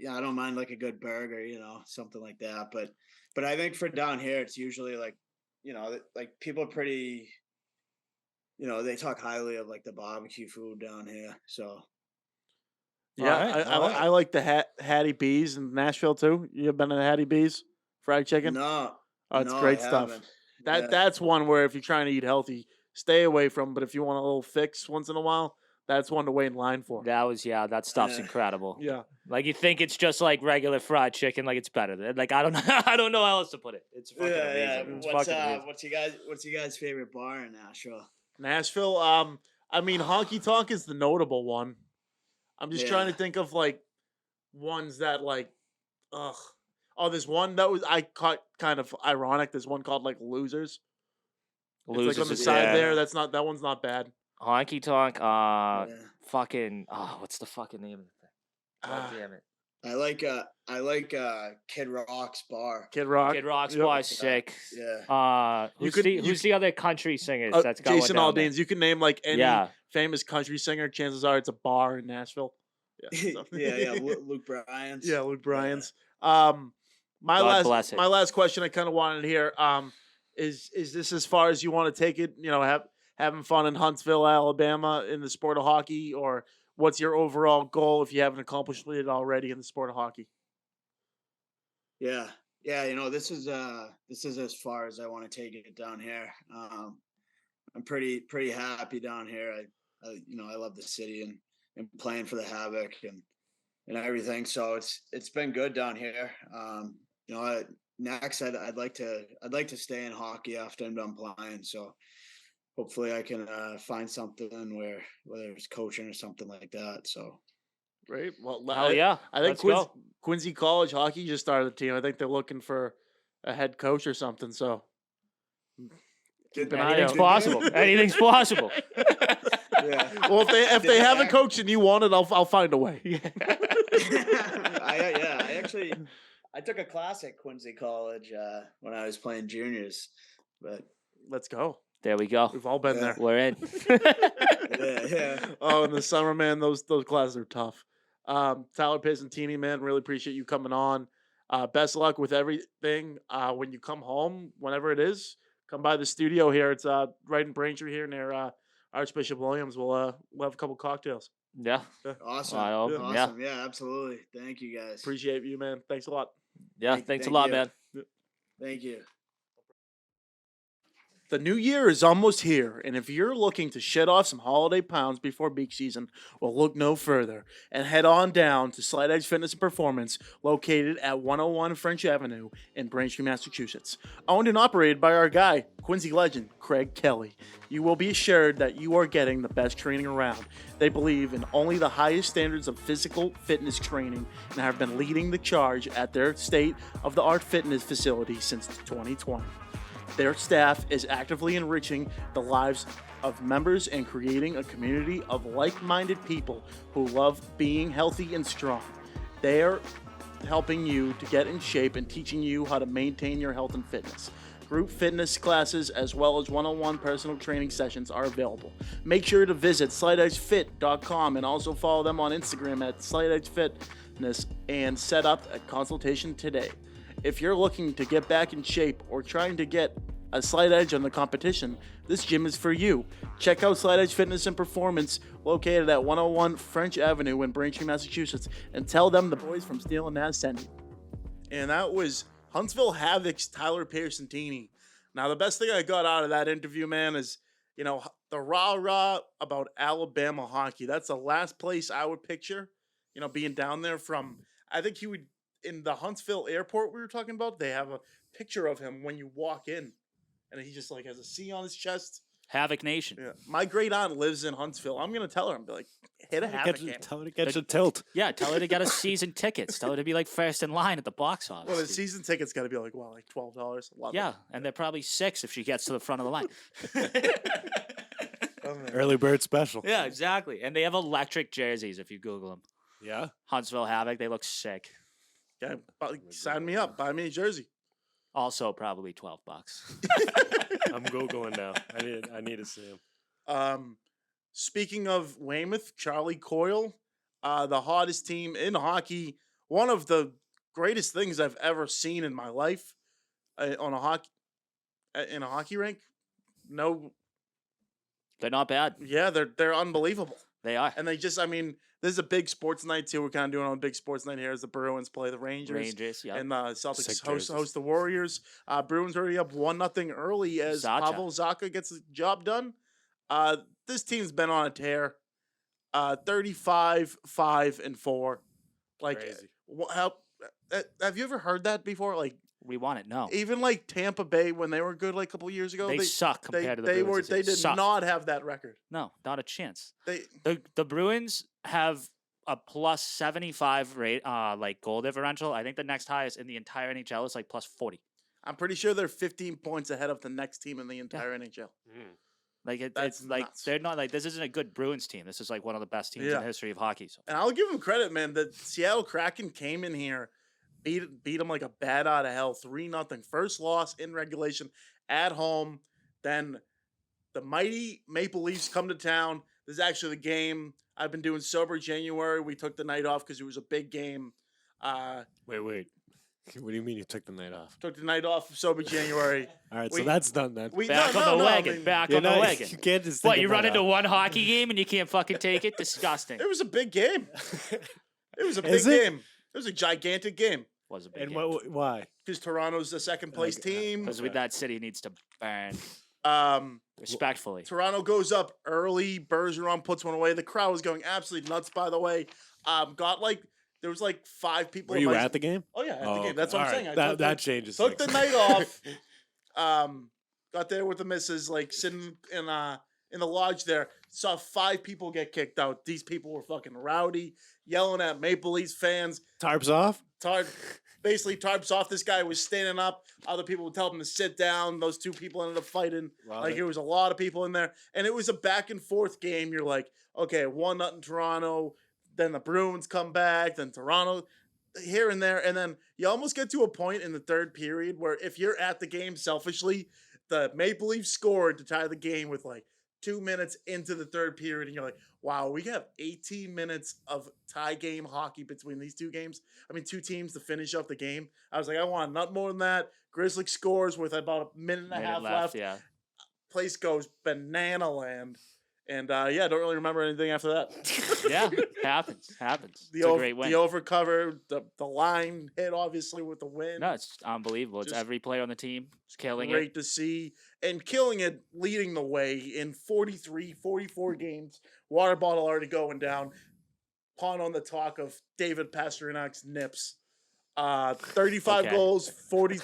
Yeah, I don't mind like a good burger, something like that. But I think for down here, it's usually like, like people are pretty. They talk highly of like the barbecue food down here. So. Yeah, Alright, I like the Hattie B's in Nashville too. You have been to Hattie B's fried chicken? No. Oh, it's no, great I stuff. haven't. That's one where if you're trying to eat healthy, stay away from. But if you want a little fix once in a while, that's one to wait in line for. That stuff's Yeah. incredible. Yeah. Like you think it's just like regular fried chicken, like it's better. Like I don't know, I don't know how else to put it. It's fucking amazing. It's What's fucking amazing. what's you guys' favorite bar in Nashville? Nashville. I mean, Honky Tonk is the notable one. I'm just trying to think of like ones that like, ugh. Oh, there's one that was I caught kind of ironic. There's one called like Losers. It's like on the side there. That one's not bad. Honky Tonk. Fucking. Oh, what's the fucking name of the thing? God damn it. I like Kid Rock's bar. Kid Rock. Kid Rock's bar is sick. Yeah. Who's the other country singers that's got Jason one down Aldean's. You can name like any Yeah. famous country singer. Chances are it's a bar in Nashville. Yeah. So. Luke Bryan's. Yeah, Luke Bryan's. My God bless it. last question I kind of wanted to hear is this as far as you want to take it? You know, having fun in Huntsville, Alabama, in the sport of hockey, or what's your overall goal if you haven't accomplished it already in the sport of hockey? Yeah. You know, this is as far as I want to take it down here. I'm pretty happy down here. I love the city and playing for the Havoc and everything. So it's been good down here. You know, next I'd like to stay in hockey after I'm done playing. So hopefully I can find something whether it's coaching or something like that. So Right. Well, Hell yeah. I think Let's go. Quincy College hockey just started a team. I think they're looking for a head coach or something. So keep an eye Anything's out. possible. Anything's possible. yeah. Well, if they have a coach and you want it, I'll find a way. I took a class at Quincy College when I was playing juniors, but Let's go. There we go. We've all been Yeah. there. We're in. yeah. Oh, in the summer, man, those classes are tough. Tyler Piacentini, man, really appreciate you coming on. Best of luck with everything. When you come home, whenever it is, come by the studio here. It's right in Braintree here near Archbishop Williams. We'll have a couple cocktails. Yeah. Awesome. Wide open, Awesome. Yeah, absolutely. Thank you guys. Appreciate you, man. Thanks a lot. Yeah. Thank Thanks a lot, you. man. Thank you. The new year is almost here, and if you're looking to shed off some holiday pounds before beach season, well, look no further and head on down to Slight Edge Fitness and Performance, located at 101 French Avenue in Braintree, Massachusetts. Owned and operated by our guy, Quincy legend, Craig Kelly. You will be assured that you are getting the best training around. They believe in only the highest standards of physical fitness training and have been leading the charge at their state-of-the-art fitness facility since 2020. Their staff is actively enriching the lives of members and creating a community of like-minded people who love being healthy and strong. They are helping you to get in shape and teaching you how to maintain your health and fitness. Group fitness classes as well as one-on-one personal training sessions are available. Make sure to visit slightedgefit.com and also follow them on Instagram at slightedgefitness and set up a consultation today. If you're looking to get back in shape or trying to get a slight edge on the competition, this gym is for you. Check out Slight Edge Fitness and Performance, located at 101 French Avenue in Braintree, Massachusetts, and tell them the boys from Steele Nazz sent you. And that was Huntsville Havoc's Tyler Piacentini. Now, the best thing I got out of that interview, man, is, you know, the rah-rah about Alabama hockey. That's the last place I would picture, you know, being down there from. I think he would. In the Huntsville airport we were talking about, they have a picture of him when you walk in, and he just like has a C on his chest. Havoc Nation. Yeah. My great aunt lives in Huntsville. I'm gonna tell her, I'm be like, hit a Havoc game. Tell her to get your tilt. Yeah, tell her to get us season tickets. Tell her to be like first in line at the box office. Well, the season ticket's got to be like $12. Yeah, and they're probably 6 if she gets to the front of the line. Early bird special. Yeah, exactly. And they have electric jerseys if you Google them. Yeah. Huntsville Havoc, they look sick. Yeah, sign me up. Buy me a jersey. Also, probably $12. I'm Googling now. I need to see him. Speaking of Weymouth, Charlie Coyle, the hottest team in hockey. One of the greatest things I've ever seen in my life in a hockey rink. No, They're not bad. yeah, they're unbelievable. They are. And they just, I mean, this is a big sports night too. We're kind of doing on a big sports night here as the Bruins play the Rangers. Yeah. And Celtics Sick host the Warriors. Bruins already up 1-0 early as Pavel Zacha gets the job done. This team's been on a tear. 35-5-4. Like, Crazy. Have you ever heard that before? Like, We want it. No. even like Tampa Bay when they were good like a couple years ago, They suck compared to the they Bruins. they did Suck. not have that record. No, not a chance. They The Bruins have a plus 75 rate like goal differential. I think the next highest in the entire NHL is like plus 40. I'm pretty sure they're 15 points ahead of the next team in the entire NHL. Like That's it's like nuts. they're not like this isn't a good Bruins team. This is like one of the best teams in Yeah. the history of hockey. So And I'll give them credit, man. The Seattle Kraken came in here, beat them like a bat out of hell, 3-0. First loss in regulation at home. Then the mighty Maple Leafs come to town. This is actually the game I've been doing sober January. We took the night off because it was a big game. Wait. What do you mean you took the night off? Took the night off sober January. All right, We- so that's done then. back on the wagon. Back on the wagon. You can't just What, think you about run into that. one hockey game and you can't fucking take it? Disgusting. It was a big game. It was a big Is it? game. It was a gigantic game Was a big And game. why? because Toronto's the second place team. Because with that city needs to burn Um, respectfully. Toronto goes up early. Bergeron puts one away. The crowd was going absolutely nuts, by the way. There was like 5 people. Were in you my- at the game? Oh, yeah, at the Oh, game. That's okay. what I'm All saying. right. I That changes took the things. night off. Got there with the missus, like sitting in the lodge there. Saw 5 people get kicked out. These people were fucking rowdy, yelling at Maple Leafs fans. Tarps off? Basically tarps off. This guy was standing up. Other people would tell him to sit down. Those 2 people ended up fighting. Wow, Like that- there was a lot of people in there, and it was a back and forth game. You're like, okay, 1-0 Toronto. Then the Bruins come back. Then Toronto, here and there, and then you almost get to a point in the third period where if you're at the game selfishly, the Maple Leafs scored to tie the game with like 2 minutes into the third period, and you're like, wow, we have 18 minutes of tie game hockey between these 2 games. I mean, 2 teams to finish up the game. I was like, I want not more than that. Grizzly scores with about a minute and a Minute half left. Yeah. Place goes banana land. And I don't really remember anything after that. Yeah. Happens. It's a great win. The overcover, the line hit obviously with the win. No, it's unbelievable. It's Just every player on the team is killing Great it. to see. And killing it, leading the way in 43, 44 games. Water bottle already going down. Pawn on the talk of David Pasternak's nips. 35 Okay. goals, 40.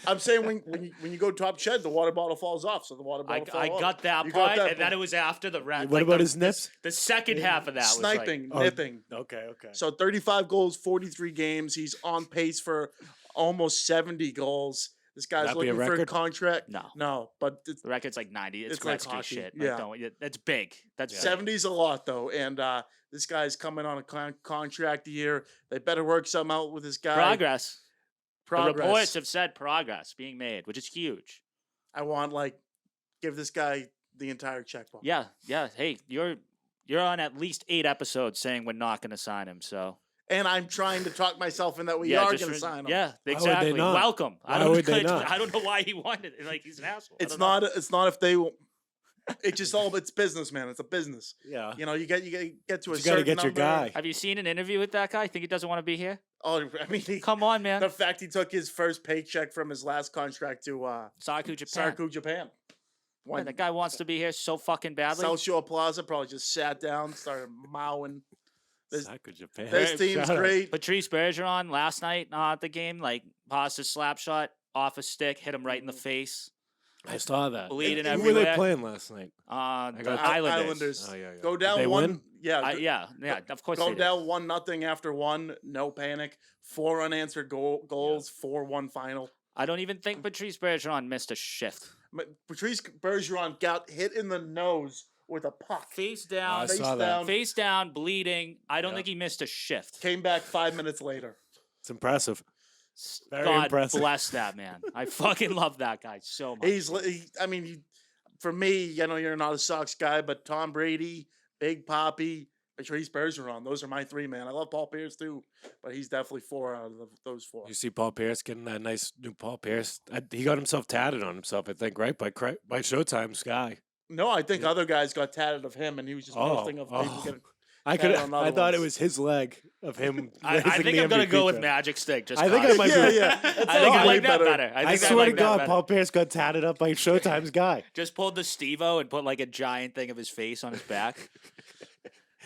I'm saying when you go top shed, the water bottle falls off. So the water bottle fell I off. got that You part, got that and then part. it was after the rest. What about his nips? The second half of that was like, Sniping, Oh, nipping. Okay. So 35 goals, 43 games. He's on pace for almost 70 goals. This guy's That be a looking for a record? contract. No. No, but the record's like 90. It's It's like Gretzky hockey, shit. yeah. That's big. That's big. 70's a lot though. And this guy's coming on a contract year. They better work something out with this guy. Progress. The reports Progress. have said progress being made, which is huge. I want give this guy the entire checkbook. Yeah. Hey, you're on at least 8 episodes saying we're not going to sign him. So And I'm trying to talk myself in that we yeah, are just going to sign him. Yeah, would they exactly. not? Welcome. Why would they not? I don't know why he wanted it. Like he's an asshole. I It's don't know. not. It's not if they. It's just all. It's business, man. It's a business. Yeah. You know, you get to a You got to certain get your number. guy. Have you seen an interview with that guy? Think he doesn't want to be here? Oh, I mean, Come on, man. the fact he took his first paycheck from his last contract to Saku, Japan. Sarku, Japan. Yeah, When that guy wants to be here so fucking badly. South Shore Plaza probably just sat down, started mowing. This- Saku Japan. This team's Shout out. great. Patrice Bergeron last night at the game, like paused his slap shot off a stick, hit him right in the face, I saw that. bleeding Who were they everywhere. playing last night? The got- Islanders. Oh, yeah. Go down They one. win? Yeah, Yeah, of course go they did. down 1-0 after one. No panic. 4 unanswered goals. 4-1 final. I don't even think Patrice Bergeron missed a shift. Patrice Bergeron got hit in the nose with a puck. Face I down, Face saw that. down. face down, bleeding. I don't Yeah. think he missed a shift. Came back 5 minutes later. It's impressive. Very God impressive. bless that man. I fucking love that guy so much. For me, I know you're not a Sox guy, but Tom Brady, Big Papi, Patrice Bergeron, those are my 3, man. I love Paul Pierce too, but he's definitely 4 out of those 4. You see Paul Pierce getting that nice new Paul Pierce. He got himself tatted on himself, I think, right? By Showtime's guy. No, I think other guys got tatted of him, and he was just posting of people getting. I thought it was his leg of him. I think I'm gonna go with Magic Stick. Just I think I might be. Yeah. I think I like that better. I swear to God, Paul Pierce got tatted up by Showtime's guy. Just pulled the Steve-O and put like a giant thing of his face on his back.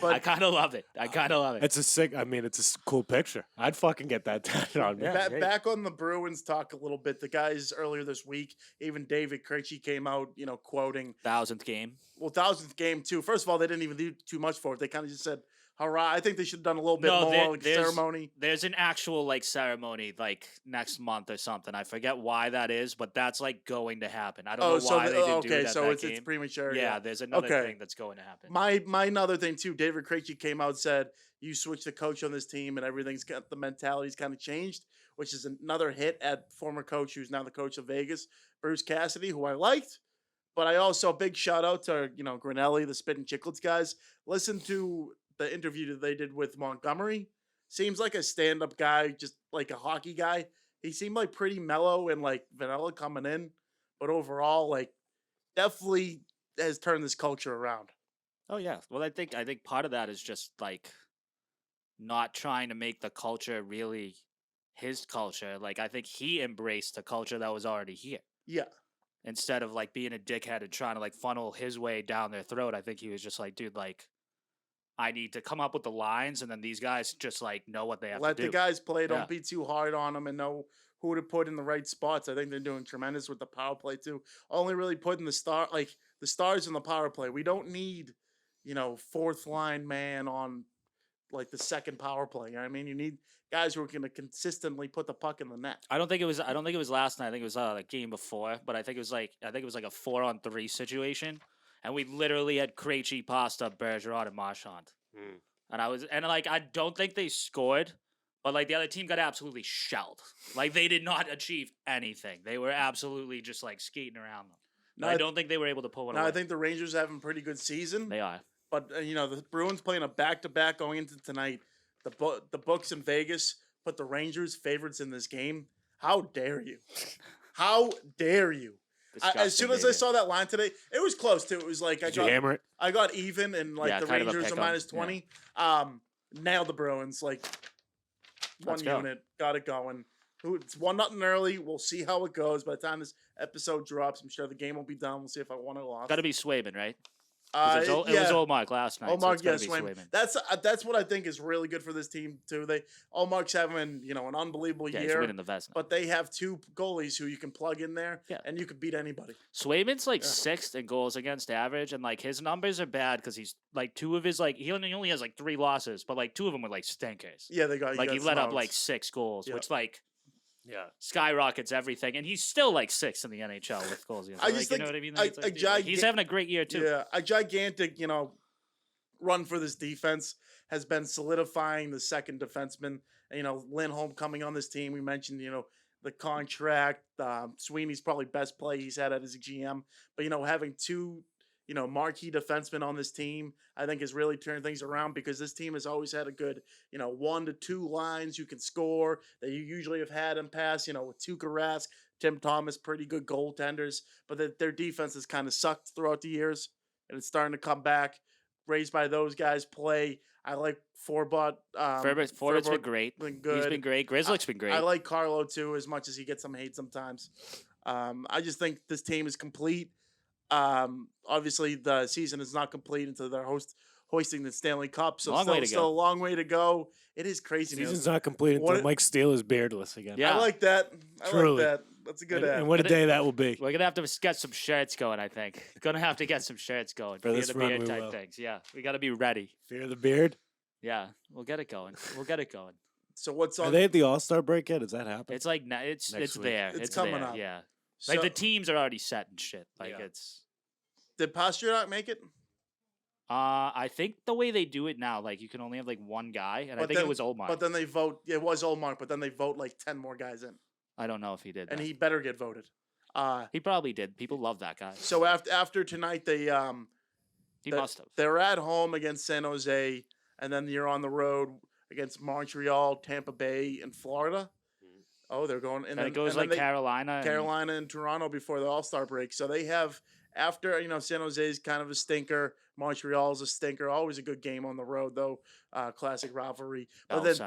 But I kind of love it. It's a sick. I mean, it's a cool picture. I'd fucking get that tatted on me. Back on the Bruins talk a little bit. The guys earlier this week, even David Krejci came out, quoting 1000th game. Well, 1000th game too. First of all, they didn't even do too much for it. They kind of just said, "Hurrah!" I think they should have done a little bit more like ceremony. There's an actual like ceremony like next month or something. I forget why that is, but that's like going to happen. I don't know why they didn't do that. So that it's game. premature. Yeah, there's another thing that's going to happen. My another thing too. David Krejci came out and said, "You switch the coach on this team, and everything's got the mentality's kind of changed," which is another hit at former coach who's now the coach of Vegas, Bruce Cassidy, who I liked. But I also big shout out to Grinelli, the Spittin' Chicklets guys. Listen to the interview that they did with Montgomery. Seems like a stand-up guy, just like a hockey guy. He seemed like pretty mellow and like vanilla coming in, but overall, like definitely has turned this culture around. Oh yeah. Well, I think part of that is just like not trying to make the culture really his culture. Like I think he embraced the culture that was already here. Yeah. Instead of like being a dickhead and trying to like funnel his way down their throat, I think he was just like, dude, like I need to come up with the lines, and then these guys just like know what they have to do. Let the guys play. Don't be too hard on them, and know who to put in the right spots. I think they're doing tremendous with the power play too. Only really putting the stars in the power play. We don't need, fourth line man on like the second power play. You know what I mean, you need guys who are going to consistently put the puck in the net. I don't think it was last night. I think it was the game before, but I think it was like a 4-on-3 situation. And we literally had Krejci, Pasta, Bergeron, and Marchand. And I don't think they scored, but like the other team got absolutely shelled. Like they did not achieve anything. They were absolutely just like skating around them. No, I don't think they were able to pull one away. I think the Rangers are having a pretty good season. They are. But the Bruins playing a back-to-back going into tonight. The books in Vegas put the Rangers favorites in this game. How dare you? How dare you? As soon as I saw that line today, it was close too. It was like hammer it? I got even, and like the Rangers are minus 20. Yeah. Nailed the Bruins like one unit, got it going. It's 1-0 early. We'll see how it goes. By the time this episode drops, I'm sure the game will be done. We'll see if I won or lost. Got to be Swayman, right? It was Olmark last night. Olmark, so Swayman. That's what I think is really good for this team too. Olmark's having an unbelievable year. He's winning the Vezina. But they have two goalies who you can plug in there, and you can beat anybody. Swayman's like sixth in goals against average, and like his numbers are bad because he's like two of his he only has like 3 losses, but like 2 of them were like stinkers. Yeah, he let up like 6 goals, which skyrockets everything, and he's still like 6th in the NHL with goals. I just think, you know what I mean? He's having a great year too. Yeah, a gigantic run for this defense has been solidifying the second defenseman. Lindholm coming on this team. We mentioned the contract. Sweeney's probably best play he's had at his GM, but having 2 marquee defensemen on this team, I think has really turned things around because this team has always had a good, 1 to 2 lines you can score that you usually have had in past, with Tuukka Rask, Tim Thomas, pretty good goaltenders, but their defense has kind of sucked throughout the years, and it's starting to come back. Raised by those guys play. I like Forbot. Forbort's been great. Been good. He's been great. Grizzlick's been great. I like Carlo too, as much as he gets some hate sometimes. I just think this team is complete. Obviously the season is not complete until they're hoisting the Stanley Cup, so still a long way to go. It is crazy. Season's not complete until Mike Steele is beardless again. Yeah, I like that. That's a good ad. And what a day that will be. We're gonna have to get some shirts going. I think gonna have to get some shirts going for this the run. Beard type things. Yeah, we got to be ready. Fear the beard. Yeah, we'll get it going. So what's on? Are they at the All-Star break yet? Does that happen? It's like it's there. It's coming there. up. Yeah, like the teams are already set and shit. It's. Did Pastrnak make it? I think the way they do it now, like you can only have like one guy, and I think it was Olmark. But then they vote. It was Olmark, but then they vote like 10 more guys in. I don't know if he did. And he better get voted. He probably did. People love that guy. So after tonight, he must have. They're at home against San Jose, and then you're on the road against Montreal, Tampa Bay, and Florida. Oh, they're going, And then it goes like Carolina. Carolina and Toronto before the All-Star break. So they have, after, San Jose's kind of a stinker. Montreal's a stinker. Always a good game on the road, though. Classic rivalry. But then,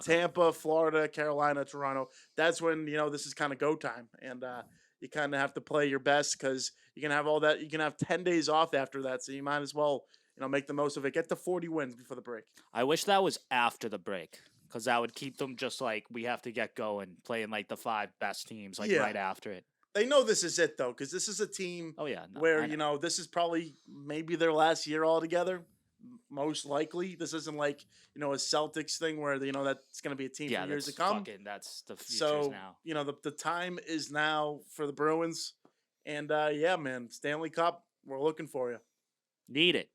Tampa, Florida, Carolina, Toronto. That's when, this is kind of go time. And you kind of have to play your best because you can have all that. You can have 10 days off after that. So you might as well, make the most of it. Get to 40 wins before the break. I wish that was after the break. Because that would keep them just like, we have to get going, playing like the 5 best teams right after it. They know this is it, though, because this is a team where, this is probably maybe their last year altogether, most likely. This isn't like, a Celtics thing where, that's going to be a team for years to come. That's the future now. The time is now for the Bruins. And, man, Stanley Cup, we're looking for you. Need it.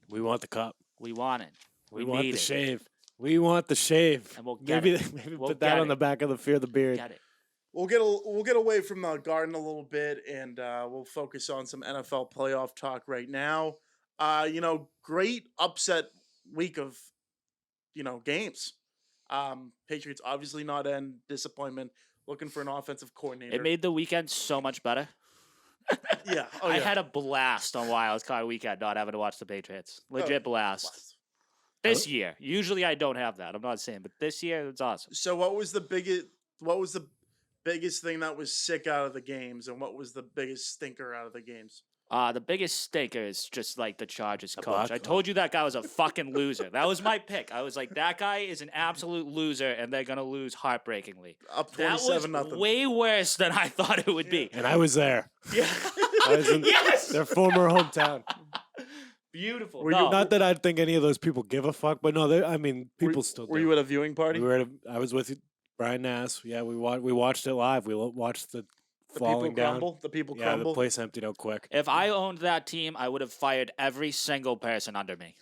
We want the cup. We want it. We want the shave. We want the shave. And we'll get maybe put that on the back of the Fear the Beard. Get it. We'll get away from the Garden a little bit, and we'll focus on some NFL playoff talk right now. Great upset week of games. Patriots obviously not in disappointment. Looking for an offensive coordinator. It made the weekend so much better. Yeah. I had a blast on Wild Card Weekend not having to watch the Patriots. Legit blast. This year. Usually I don't have that. I'm not saying, but this year it's awesome. So what was the biggest thing that was sick out of the games, and what was the biggest stinker out of the games? The biggest stinker is just like the Chargers coach. I told you that guy was a fucking loser. That was my pick. I was like, that guy is an absolute loser, and they're gonna lose heartbreakingly. Up 27-0. That was way worse than I thought it would be. And I was there. Yeah. I was in their former hometown. Beautiful. Not that I think any of those people give a fuck, but no, people still do. Were you at a viewing party? I was with Brian Nazz. Yeah, we watched it live. We watched the falling people down. Crumble. The people yeah, crumble. The place emptied out quick. If I owned that team, I would have fired every single person under me.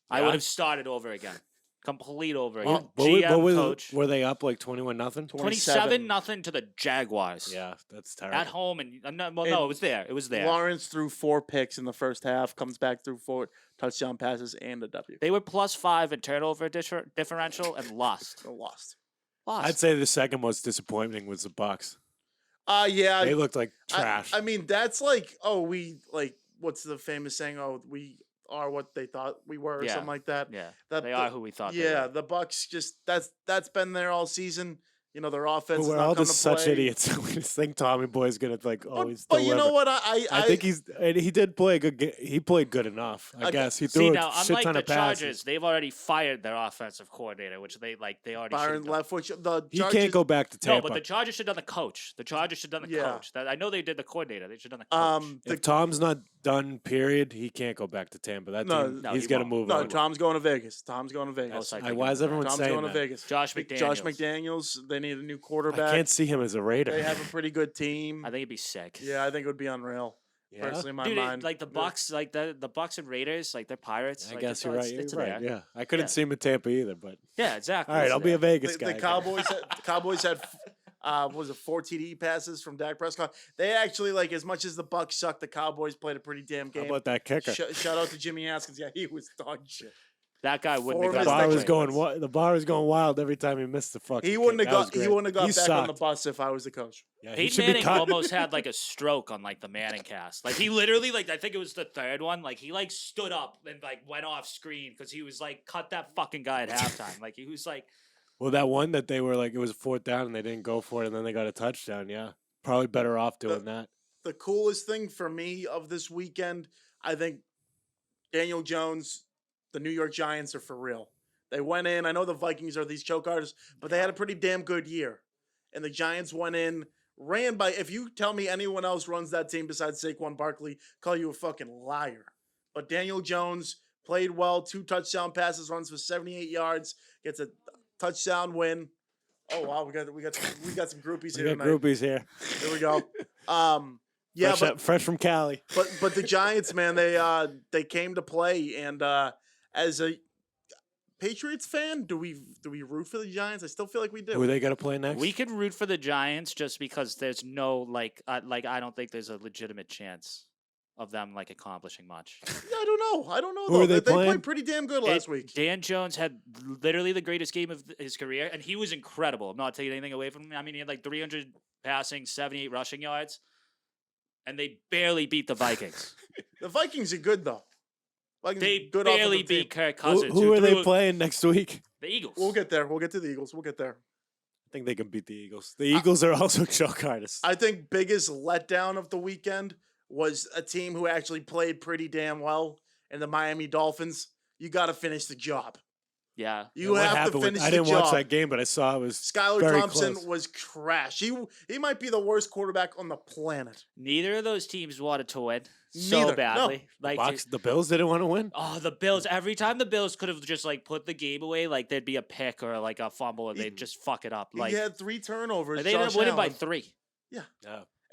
I would have started over again. Complete over again. Coach. Were they up like 21-0? 27-0 to the Jaguars. Yeah, that's terrible. At home, and no, it was there. It was there. Lawrence threw 4 picks in the first half, comes back through 4 touchdown passes and a W. They were +5 in turnover differential and lost. I'd say the second most disappointing was the Bucs. Yeah. They looked like trash. I mean, that's like, what's the famous saying? Oh, we are what they thought we were, or something like that. Yeah, they are who we thought. Yeah, the Bucs just that's been there all season. Their offense. But we're all just such idiots. We just think Tommy Boy's gonna always. But you know what? I think he did play a good game. He played good enough. I guess he threw a shit ton of passes. Chargers, they've already fired their offensive coordinator, which they already. Byron Leftwich. He can't go back to Tampa. No, but the Chargers should have done the coach. The Chargers should have done the coach. I know they did the coordinator. They should have done the coach. If Tom's not done, period, he can't go back to Tampa. He's got to move on. No, Tom's going to Vegas. Why is everyone Tom's saying going that? to Vegas? Josh McDaniels. They need a new quarterback. I can't see him as a Raider. They have a pretty good team. I think he'd be sick. Yeah, I think it would be unreal. Yeah? Personally, in my mind. Like the Bucs, like the Bucs and Raiders, like they're Pirates. I guess you're right. You're right. Yeah, I couldn't see him in Tampa either, but yeah, exactly. All right, I'll be a Vegas guy. The Cowboys had what was it, 4 TD passes from Dak Prescott. They actually, as much as the Bucs sucked, the Cowboys played a pretty damn game. How about that kicker? Shout out to Jimmy Haskins. Yeah, he was dog shit. That guy wouldn't have got the bar was going wild every time he missed the fucking He wouldn't have kick. got back on the bus if I was the coach. Yeah, Peyton Manning almost had a stroke on the Manning cast. He literally I think it was the third one. He stood up and went off screen because he was cut that fucking guy at halftime. He was Well, that one that they were it was a 4th down and they didn't go for it and then they got a touchdown. Yeah, probably better off doing that. The coolest thing for me of this weekend, I think, Daniel Jones. The New York Giants are for real. They went in. I know the Vikings are these choke artists, but they had a pretty damn good year. And the Giants went in, ran by. If you tell me anyone else runs that team besides Saquon Barkley, call you a fucking liar. But Daniel Jones played well. 2 touchdown passes, runs for 78 yards, gets a touchdown win. Oh wow, we got some groupies here. We got groupies here. Here we go. Yeah, fresh from Cali. But the Giants, man, they came to play, and as a Patriots fan, do we root for the Giants? I still feel like we do. Who are they going to play next? We could root for the Giants just because there's no I don't think there's a legitimate chance. of them like accomplishing much. Yeah, I don't know. I don't know. Who though. are they They playing? played pretty damn good last week. Dan Jones had literally the greatest game of his career, and he was incredible. I'm not taking anything away from him. I mean, he had like 300 passing, 78 rushing yards, and they barely beat the Vikings. The Vikings are good though. Vikings They are good barely offensive team. beat Kirk Cousins. Who are they threw playing next week? The Eagles. We'll get there. We'll get to the Eagles. We'll get there. I think they can beat the Eagles. The Eagles are also choke artists. I think biggest letdown of the weekend was a team who actually played pretty damn well, and the Miami Dolphins. You got to finish the job. Yeah. You What have to happened with- finish I the didn't job. watch that game, but I saw it was Skylar very Thompson close. was trash. He might be the worst quarterback on the planet. Neither of those teams wanted to win so Neither, no. badly. Like The Bills didn't want to win. oh, the Bills. Every time the Bills could have just like put the game away, like there'd be a pick or like a fumble, and they'd just fuck it up. He Like had 3 turnovers. they ended up Josh winning by Allen. 3. Yeah.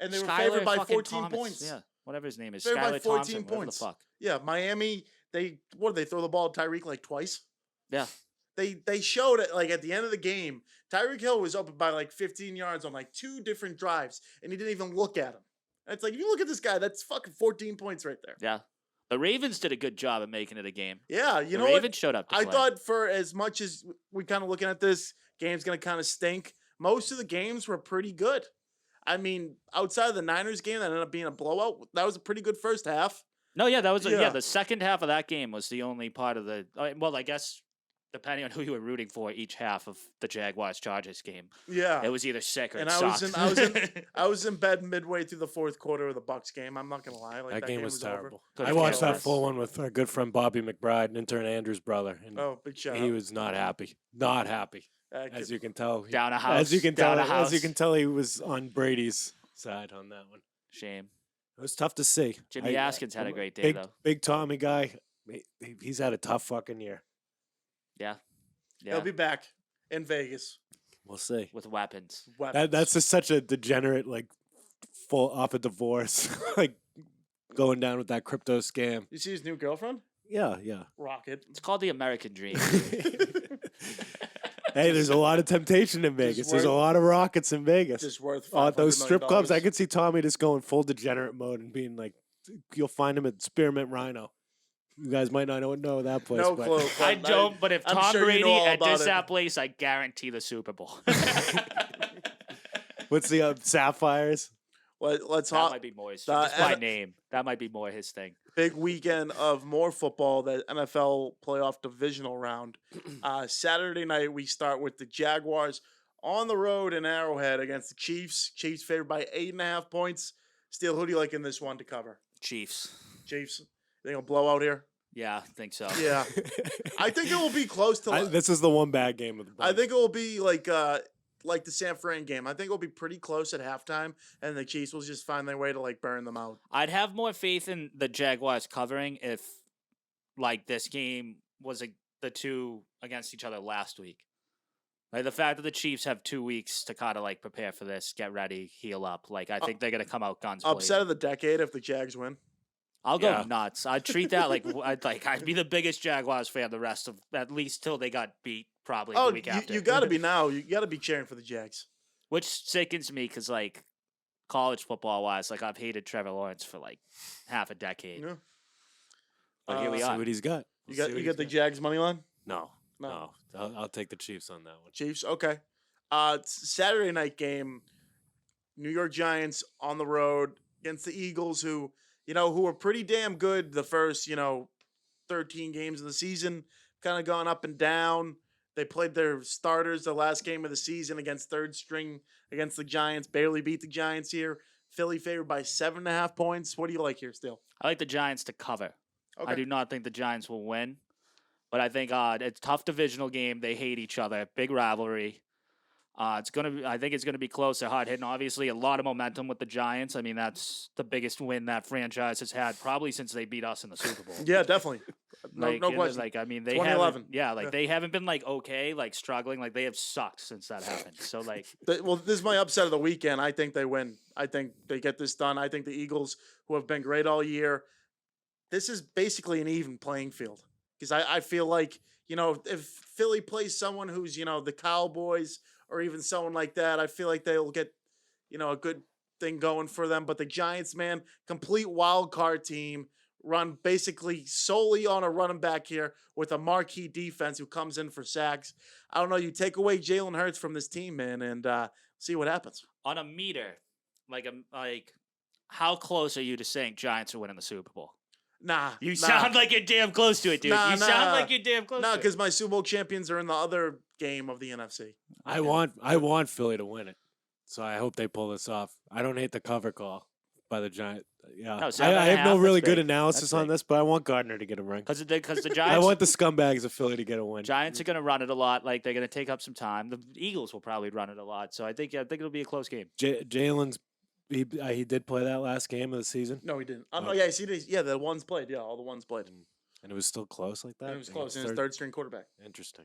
And they were Skylar favored by fucking 14 Thomas. points. Yeah, whatever his name is. Favored by Skylar 14 Thompson. Whatever the points. fuck. Yeah, Miami. They throw the ball at Tyreek like twice. Yeah. They showed it like at the end of the game. Tyreek Hill was open by like 15 yards on like 2 different drives, and he didn't even look at him. And it's like if you look at this guy, that's fucking 14 points right there. Yeah. The Ravens did a good job at making it a game. Yeah, you The know Ravens what? showed up to I play. thought for as much as we kind of looking at this game's gonna kind of stink, most of the games were pretty good. I mean, outside of the Niners game that ended up being a blowout, that was a pretty good first half. No, yeah, that was Yeah. the second half of that game was the only part of the well, I guess depending on who you were rooting for each half of the Jaguars Chargers game. Yeah, It was either sick or and it I was sucked. I was in bed midway through the fourth quarter of the Bucks game. I'm not gonna lie, like That game was over. terrible. Could've I watched cared that less. full one with our good friend Bobby McBride, intern Andrew's brother, and Oh, big shout he out. was not happy. Not happy, That as kid- you can tell. Down a house. As you can down tell, a house. as you can tell, he was on Brady's side on that one. Shame. It was tough to see. Jimmy Askins had a great day big, though. Big Tommy guy. He's had a tough fucking year. Yeah. He'll be back in Vegas. We'll see. With weapons. That's just such a degenerate, like, full off a divorce, like going down with that crypto scam. You see his new girlfriend? Yeah. Rocket. It's called the American Dream. Hey, there's a lot of temptation in Vegas. There's a worth- lot of rockets in Vegas. Just worth Oh, at those $500 strip clubs, I million. could see Tommy just going full degenerate mode and being like, you'll find him at Spearmint Rhino. You guys might not know that place. No but clue. I but don't, but if I'm Tom sure you know Brady all enters about it. that place, I guarantee the Super Bowl. What's the Sapphires? Let's That hop. might be more his the just by N- name. That might be more his thing. Big weekend of more football, the NFL playoff divisional round. Saturday night, we start with the Jaguars on the road in Arrowhead against the Chiefs. Chiefs favored by 8.5 points. Steele, who do you like in this one to cover? Chiefs. Chiefs. They gonna blow out here? Yeah, I think so. Yeah, I think it will be close to. This is the one bad game of the bunch. I think it will be like the San Fran game. I think it will be pretty close at halftime, and the Chiefs will just find their way to like burn them out. I'd have more faith in the Jaguars covering if, like, this game was the two against each other last week. Like, the fact that the Chiefs have 2 weeks to kind of, like, prepare for this, get ready, heal up. Like, I think they're going to come out guns blazing. Upset of the decade if the Jags win. I'll go Yeah. nuts. I'd treat that like I'd be the biggest Jaguars fan the rest of at least till they got beat probably Oh, the week after. you got to be now. You got to be cheering for the Jags. Which sickens me because like college football wise, like I've hated Trevor Lawrence for like half a decade. Yeah. But here we See are. what he's got. You We'll got see what you he's got the Jags money line. No. No. I'll take the Chiefs on that one. Chiefs. Okay. Saturday night game. New York Giants on the road against the Eagles, who were pretty damn good the first 13 games of the season. Kind of gone up and down. They played their starters the last game of the season against third string against the Giants. Barely beat the Giants here. Philly favored by 7.5 points. What do you like here, Steele? I like the Giants to cover. Okay. I do not think the Giants will win, but I think it's a tough divisional game. They hate each other. Big rivalry. I think it's gonna be close. They're hard hitting. Obviously, a lot of momentum with the Giants. I mean, that's the biggest win that franchise has had probably since they beat us in the Super Bowl. Yeah, definitely. No, Like, no and, question. Like, I mean, they 2011. haven't. Yeah, like Yeah. they haven't been like okay, like struggling. Like they have sucked since that happened. So like, Well, this is my upset of the weekend. I think they win. I think they get this done. I think the Eagles, who have been great all year, this is basically an even playing field. Because I feel like, if Philly plays someone who's, the Cowboys or even someone like that, I feel like they'll get, a good thing going for them. But the Giants, man, complete wild card team, run basically solely on a running back here with a marquee defense who comes in for sacks. I don't know. You take away Jalen Hurts from this team, man, and see what happens. On a meter, like how close are you to saying Giants are winning the Super Bowl? Nah. You sound like you're damn close to it, dude. You sound like you're damn close to it. Nah, because my Super Bowl champions are in the other game of the NFC. I want Philly to win it, so I hope they pull this off. I don't hate the cover call by the Giants. Yeah, No, I have no really good big. analysis on this, but I want Gardner to get a ring. Because the Giants, I want the scumbags of Philly to get a win. Giants are going to run it a lot. Like they're going to take up some time. The Eagles will probably run it a lot. So I think it'll be a close game. Jalen's he did play that last game of the season. No, he didn't. Oh, yeah, yeah, the ones played. Yeah, all the ones played. And it was still close like that? And it was close. And his third string quarterback. Interesting.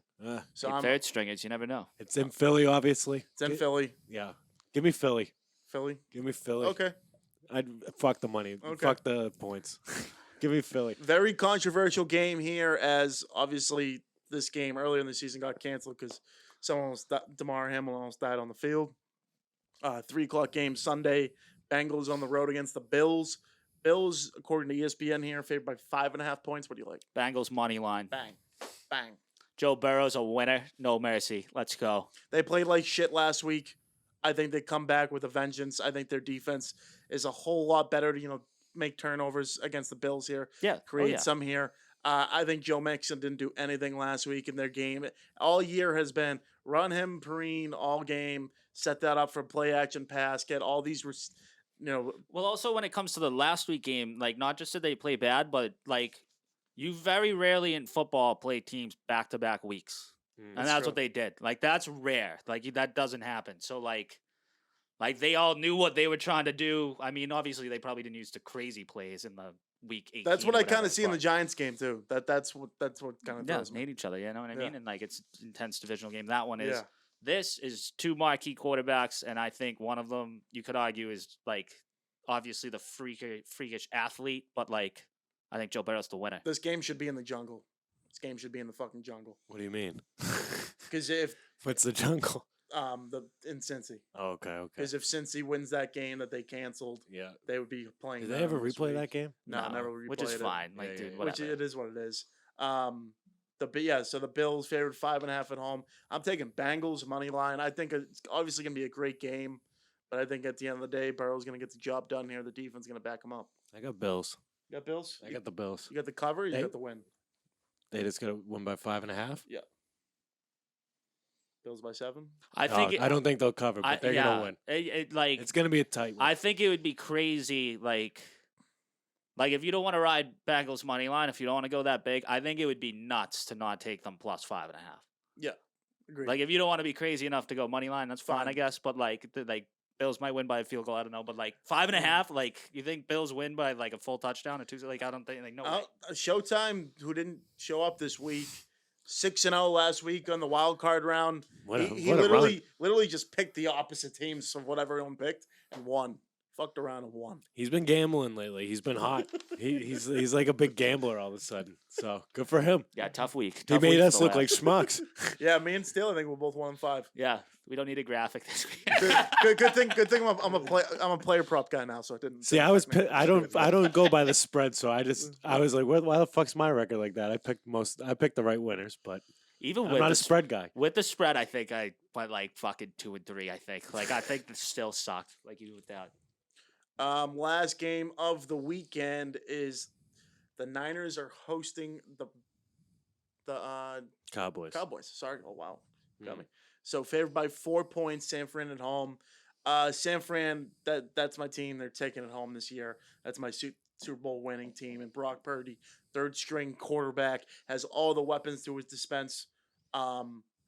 So third stringers, you never know. It's in Philly, obviously. It's in Philly. Yeah. Give me Philly. Philly? Give me Philly. Okay. I'd fuck the money. Okay. Fuck the points. Give me Philly. Very controversial game here, as obviously this game earlier in the season got canceled because Damar Hamlin almost died on the field. 3:00 game Sunday. Bengals on the road against the Bills. Bills, according to ESPN here, favored by 5.5 points. What do you like? Bengals money line. Bang. Bang. Joe Burrow's a winner. No mercy. Let's go. They played like shit last week. I think they come back with a vengeance. I think their defense is a whole lot better to, make turnovers against the Bills here. Yeah. Create some here. I think Joe Mixon didn't do anything last week in their game. All year has been run him, Perrine, all game, set that up for play action pass, get all these, Well, also when it comes to the last week game, like not just did they play bad, but like you very rarely in football play teams back-to-back weeks. And that's what they did. Like that's rare. Like that doesn't happen. So like they all knew what they were trying to do. I mean, obviously they probably didn't use the crazy plays in the week 18. That's what I kind of see in the Giants game too. That's what kind of does. Hate each other. You know what I mean? And like it's intense divisional game. That one is. Yeah. This is two marquee quarterbacks, and I think one of them you could argue is like obviously the freakish athlete, but like I think Joe Burrow's the winner. This game should be in the jungle. This game should be in the fucking jungle. What do you mean? Because what's the jungle? In Cincy. Oh, okay. Because if Cincy wins that game that they canceled, they would be playing. Did they ever replay that game? No, never replayed it. Which is fine. Like, dude, whatever. Which it is what it is. So the Bills favored 5.5 at home. I'm taking Bengals money line. I think it's obviously going to be a great game, but I think at the end of the day, Burrow's going to get the job done here. The defense is going to back him up. I got Bills. You got Bills? I got the Bills. You got the cover? You got the win? They just got to win by 5.5? Yeah. Bills by 7? I think. I don't think they'll cover, but they're going to win. It's going to be a tight one. I think it would be crazy, like if you don't want to ride Bengals money line, if you don't want to go that big, I think it would be nuts to not take them plus 5.5. Yeah, agreed. Like if you don't want to be crazy enough to go money line, that's fine, I guess. But like Bills might win by a field goal. I don't know, but like 5.5. Like you think Bills win by like a full touchdown or two? Like I don't think no way. Showtime, who didn't show up this week, 6-0 last week on the wild card round. He literally just picked the opposite teams of what everyone picked and won. Fucked around and won. He's been gambling lately. He's been hot. He's like a big gambler all of a sudden. So good for him. Yeah, tough week. He made us look like schmucks. Yeah, me and Steele, I think we're both 1-5. Yeah, we don't need a graphic this week. Good thing. I'm a player prop guy now, so it didn't. See, I don't go by the spread, so I was like, why the fuck's my record like that? I picked the right winners, but even I'm not a spread guy. With the spread, I think I went like fucking 2 and 3. I think I think this still sucked. Like even with that. Last game of the weekend is the Niners are hosting the Cowboys. Sorry. Oh wow, got me. So favored by 4 points. San Fran at home. San Fran, that's my team. They're taking it home this year. That's my Super Bowl winning team. And Brock Purdy, third string quarterback, has all the weapons to his dispense.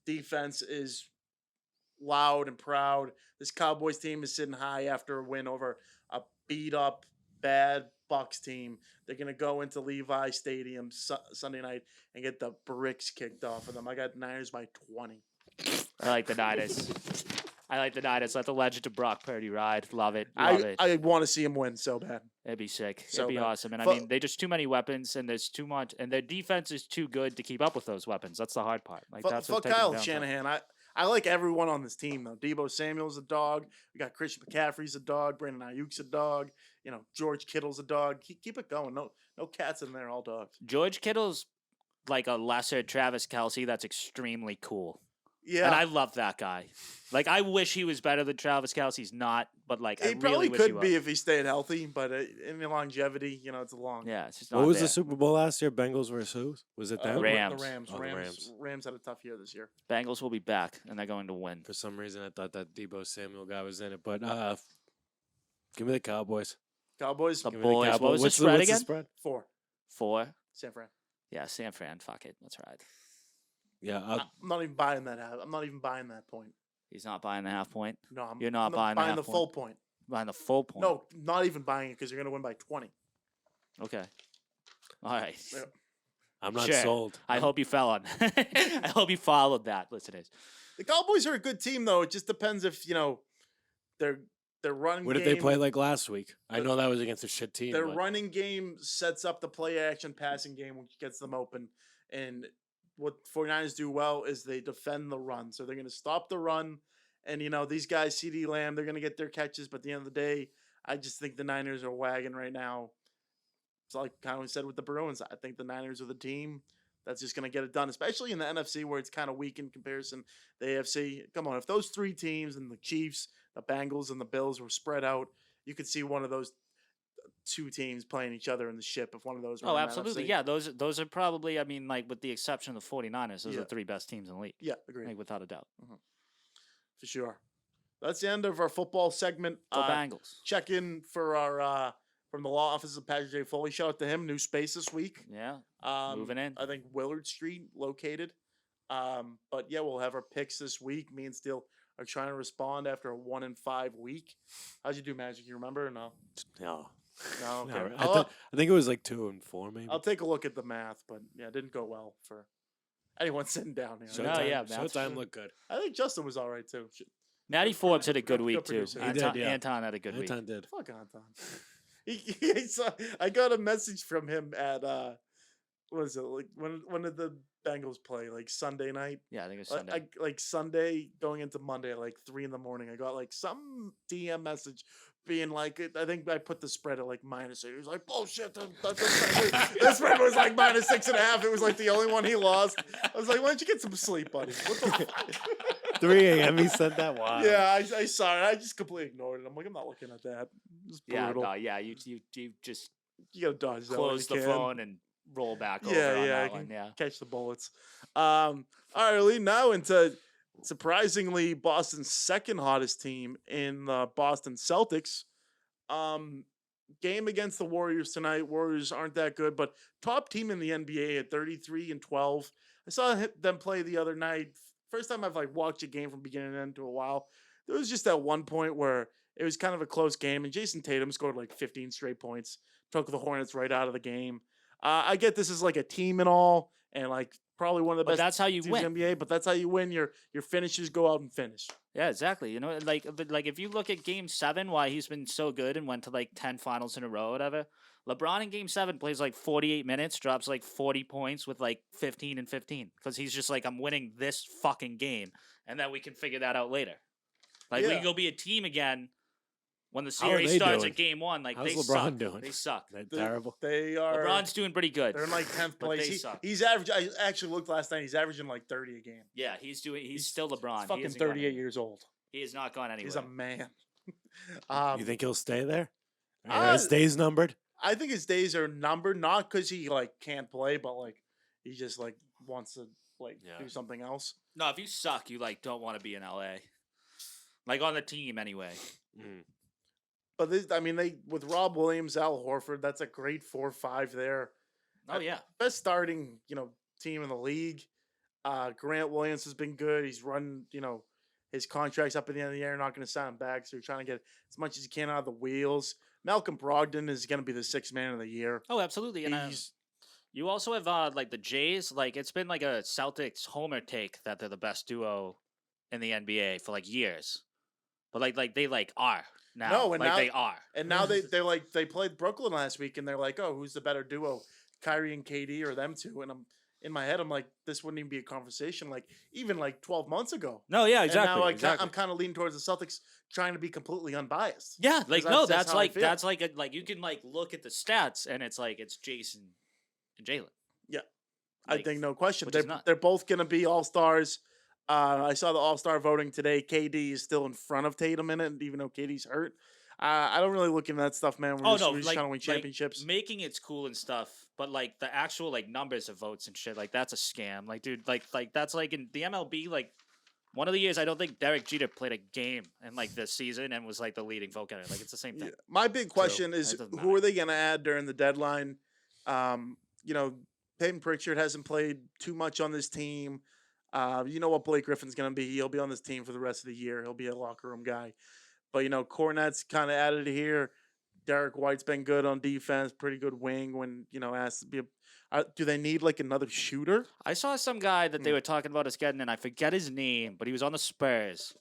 Defense is loud and proud. This Cowboys team is sitting high after a win over a beat up bad Bucs team. They're going to go into Levi Stadium Sunday night and get the bricks kicked off of them. I got Niners by 20. I like the Niners. Let the legend of Brock Purdy ride. Love it. I want to see him win so bad. It'd be sick. So It'd be bad. awesome. And I mean, they just too many weapons, and there's too much, and their defense is too good to keep up with those weapons. That's the hard part. Like that's fuck what takes them Kyle down. Shanahan. I like everyone on this team though. Deebo Samuel's a dog. We got Christian McCaffrey's a dog. Brandon Ayuk's a dog. George Kittle's a dog. Keep it going. No cats in there. All dogs. George Kittle's like a lesser Travis Kelce. That's extremely cool. Yeah, and I love that guy. Like, I wish he was better than Travis Kelce. He's not, but like, he I probably really wish he could was. be if he stayed healthy. But in the longevity, it's a long. Yeah, it's just not What was there. the Super Bowl last year? Bengals versus who? Was it them? Rams. The Rams. Oh, the Rams had a tough year this year. Bengals will be back, and they're going to win. For some reason, I thought that Deebo Samuel guy was in it. But give me the Cowboys. Cowboys. The Give me the boys. What Cowboys. was the What's spread what's again? The spread? 4. San Fran. Yeah, San Fran. Fuck it. Let's ride. Yeah, I'm not even buying that. I'm not even buying that point. He's not buying the half point. No, You're not buying the half the point? full point. Buying the full point. No, not even buying it because you're going to win by 20. Okay. All right. Yeah. I'm not Sure. sold. I hope you fell on. I hope you followed that, listeners. The Cowboys are a good team, though. It just depends if their running. What did they play like last week? I know that was against a shit team. Their but running game sets up the play action passing game, which gets them open. And what 49ers do well is they defend the run. So they're going to stop the run. And, these guys, CeeDee Lamb, they're going to get their catches. But at the end of the day, I just think the Niners are wagging right now. It's like kind of said with the Bruins. I think the Niners are the team that's just going to get it done, especially in the NFC where it's kind of weak in comparison. The AFC, come on, if those three teams and the Chiefs, the Bengals, and the Bills were spread out, you could see one of those two teams playing each other in the ship if one of those were Oh, in the absolutely. NFC. Yeah, those are probably, I mean, like, with the exception of the 49ers, those are the 3 best teams in the league. Yeah, agreed. Like, without a doubt. For sure. That's the end of our football segment. The Bengals. Check in for our from the law office of Patrick J. Foley. Shout out to him. New space this week. Yeah. Moving in. I think Willard Street located. But yeah, we'll have our picks this week. Me and Steele are trying to respond after a 1-5 week. How'd you do, Magic? You remember or no? no. No. No, Okay. I think it was like 2 and 4, maybe. I'll take a look at the math, but yeah, it didn't go well for anyone sitting down here. No, yeah, Showtime looked good. I think Justin was all right too. Matty Forbes had a good Good week, too. producer. He Anton, did, yeah. Anton had a good week. Anton did. Fuck Anton. I got a message from him at what is it, like when did the Bengals play? Like Sunday night? Yeah, I think it was Sunday. Like Sunday going into Monday at like 3 a.m. I got like some DM message being like, I think I put the spread at like -8. He was like, bullshit. The spread was like -6.5. It was like the only one he lost. I was like, why don't you get some sleep, buddy? What the fuck? 3 a.m. He said that. Wow. Yeah, I saw it. I just completely ignored it. I'm like, I'm not looking at that. It's brutal. Yeah, no, yeah, you just You gotta dodge that when close you the can. phone and roll back over Yeah, on yeah, I that can one. Yeah. catch the bullets. All right, leading now into surprisingly Boston's second hottest team in the Boston Celtics. Game against the Warriors tonight. Warriors aren't that good, but top team in the NBA at 33-12. I saw them play the other night. First time I've like watched a game from beginning to end to a while. There was just that one point where it was kind of a close game, and Jason Tatum scored like 15 straight points, took the Hornets right out of the game. I get this is like a team and all, and like probably one of the But best that's how you teams in win. the NBA. But that's how you win. Your finishers go out and finish. Yeah, exactly. You know, like if you look at Game 7, why he's been so good and went to like 10 finals in a row or whatever. LeBron in Game 7 plays like 48 minutes, drops like 40 points with like 15 and 15 because he's just like, I'm winning this fucking game, and then we can figure that out later. Like we Yeah. can go be a team again when the How are series they starts doing? at Game 1. Like How's they LeBron suck. doing? They suck. They're They- terrible. They are. LeBron's doing pretty good. They're in like 10th but place. they suck. He's averaging. I actually looked last night. He's averaging like 30 a game. Yeah, he's still LeBron. He's He fucking hasn't gone 38 anywhere. years old. He has not gone anywhere. He's a man. You think he'll stay there? Or uh, his days numbered? I think his days are numbered, not because he like can't play, but like he just like wants to like Yeah. do something else. No, if you suck, you like don't want to be in LA. Like on the team anyway. Mm. But they with Rob Williams, Al Horford, that's a great 4-5 there. Oh yeah. Best starting team in the league. Grant Williams has been good. He's run his contract's up at the end of the year. Not going to sign him back, so you're trying to get as much as you can out of the wheels. Malcolm Brogdon is going to be the 6th man of the year. Oh, absolutely. And He's you also have like the Jays. Like it's been like a Celtics homer take that they're the best duo in the NBA for like years. But like they like are now. No, and like now- they are. and now they played Brooklyn last week, and they're like, oh, who's the better duo, Kyrie and KD or them two? And in my head, I'm like, this wouldn't even be a conversation. Like even like 12 months ago. No, yeah, And exactly. now exactly. I'm kind of leaning towards the Celtics, trying to be completely unbiased. Yeah, like 'Cause no, that's that's how I like feel. that's like a, like you can like look at the stats and it's like it's Jason and Jalen. Yeah, Like, I think no question. which is not- They're both gonna be all-stars. I saw the all-star voting today. KD is still in front of Tatum in it, even though KD's hurt. I don't really look into that stuff, man. We're just like, trying to win championships. making it's cool and stuff, but like the actual like numbers of votes and shit, like that's a scam. Like, dude, like that's like in the MLB, like one of the years I don't think Derek Jeter played a game in like this season and was like the leading vote getter. Like it's the same thing. Yeah. My big question is, It doesn't who are they gonna add during the deadline? You know, Peyton Pritchard hasn't played too much on this team. You know what Blake Griffin's going to be. He'll be on this team for the rest of the year. He'll be a locker room guy. But, you know, Cornette's kind of added here. Derek White's been good on defense, pretty good wing when, you know, asked to be do they need, like, another shooter? I saw some guy that they were talking about us getting, and I forget his name, but he was on the Spurs.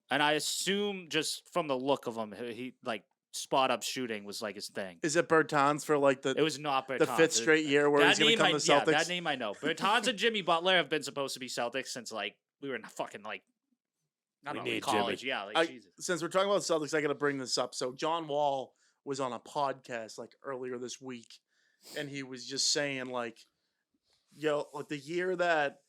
And I assume just from the look of him, he like, spot up shooting was like his thing. Is it Bertans for, like, It was not Bertans. the fifth straight year where he's going to come to Celtics? Yeah, that name I know. Bertans and Jimmy Butler have been supposed to be Celtics since, like, we were in fucking, like, I don't know, in college. Yeah, like, Jesus. Since we're talking about Celtics, I got to bring this up. So John Wall was on a podcast, like, earlier this week, and he was just saying, like, yo, like, the year that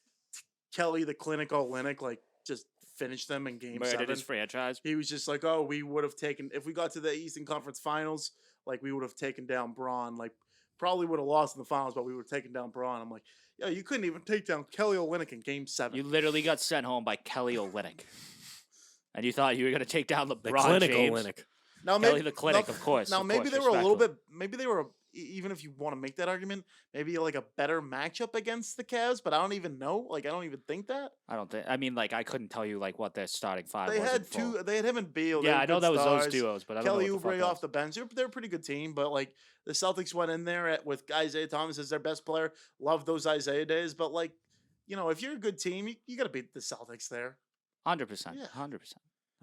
Kelly the Clinic Olynyk, like, just finished them in game Murdered 7. his franchise. He was just like, oh, we would have taken, if we got to the Eastern Conference Finals, like, we would have taken down Braun. Like, probably would have lost in the finals, but we would have taken down Braun. I'm like, yo, you couldn't even take down Kelly Olynyk in game 7. You literally got sent home by Kelly Olynyk. And you thought you were going to take down The LeBron clinic James. Olynyk. Now, Kelly the Clinic, of course. Now, of maybe course, they were a little respectful. bit, maybe they were, even if you want to make that argument, maybe like a better matchup against the Cavs, but I don't even know. Like, I don't even think that. I don't think. I mean, like, I couldn't tell you like what their starting five They was. had in full. two, they had him and Beal. They Yeah, were I know good that was those stars. duos, but I don't Kelly know what the Oubre fuck off else. the bench. They're a pretty good team, but like the Celtics went in there with Isaiah Thomas as their best player. Love those Isaiah days, but like, you know, if you're a good team, you got to beat the Celtics there. 100%. Yeah. 100%.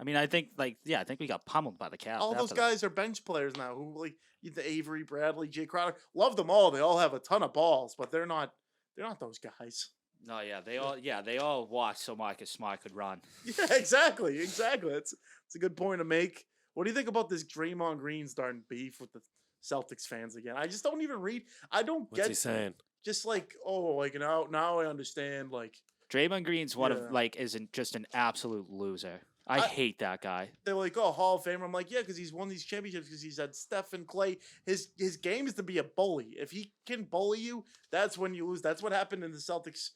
I mean, I think I think we got pummeled by the Cavs. All those after that. guys are bench players now. Who like the Avery, Bradley, Jay Crowder. Love them all. They all have a ton of balls, but they're not those guys. No, they all watched so Marcus Smart could run. Yeah, exactly. That's a good point to make. What do you think about this Draymond Green starting beef with the Celtics fans again? I just don't even read. I don't What's get he saying? just like, oh, like now I understand. Like Draymond Green's one Yeah. of like isn't just an absolute loser. I hate that guy. they're like, oh, Hall of Famer. I'm like, yeah, because he's won these championships because he's had Steph and Clay. His game is to be a bully. If he can bully you, that's when you lose. That's what happened in the Celtics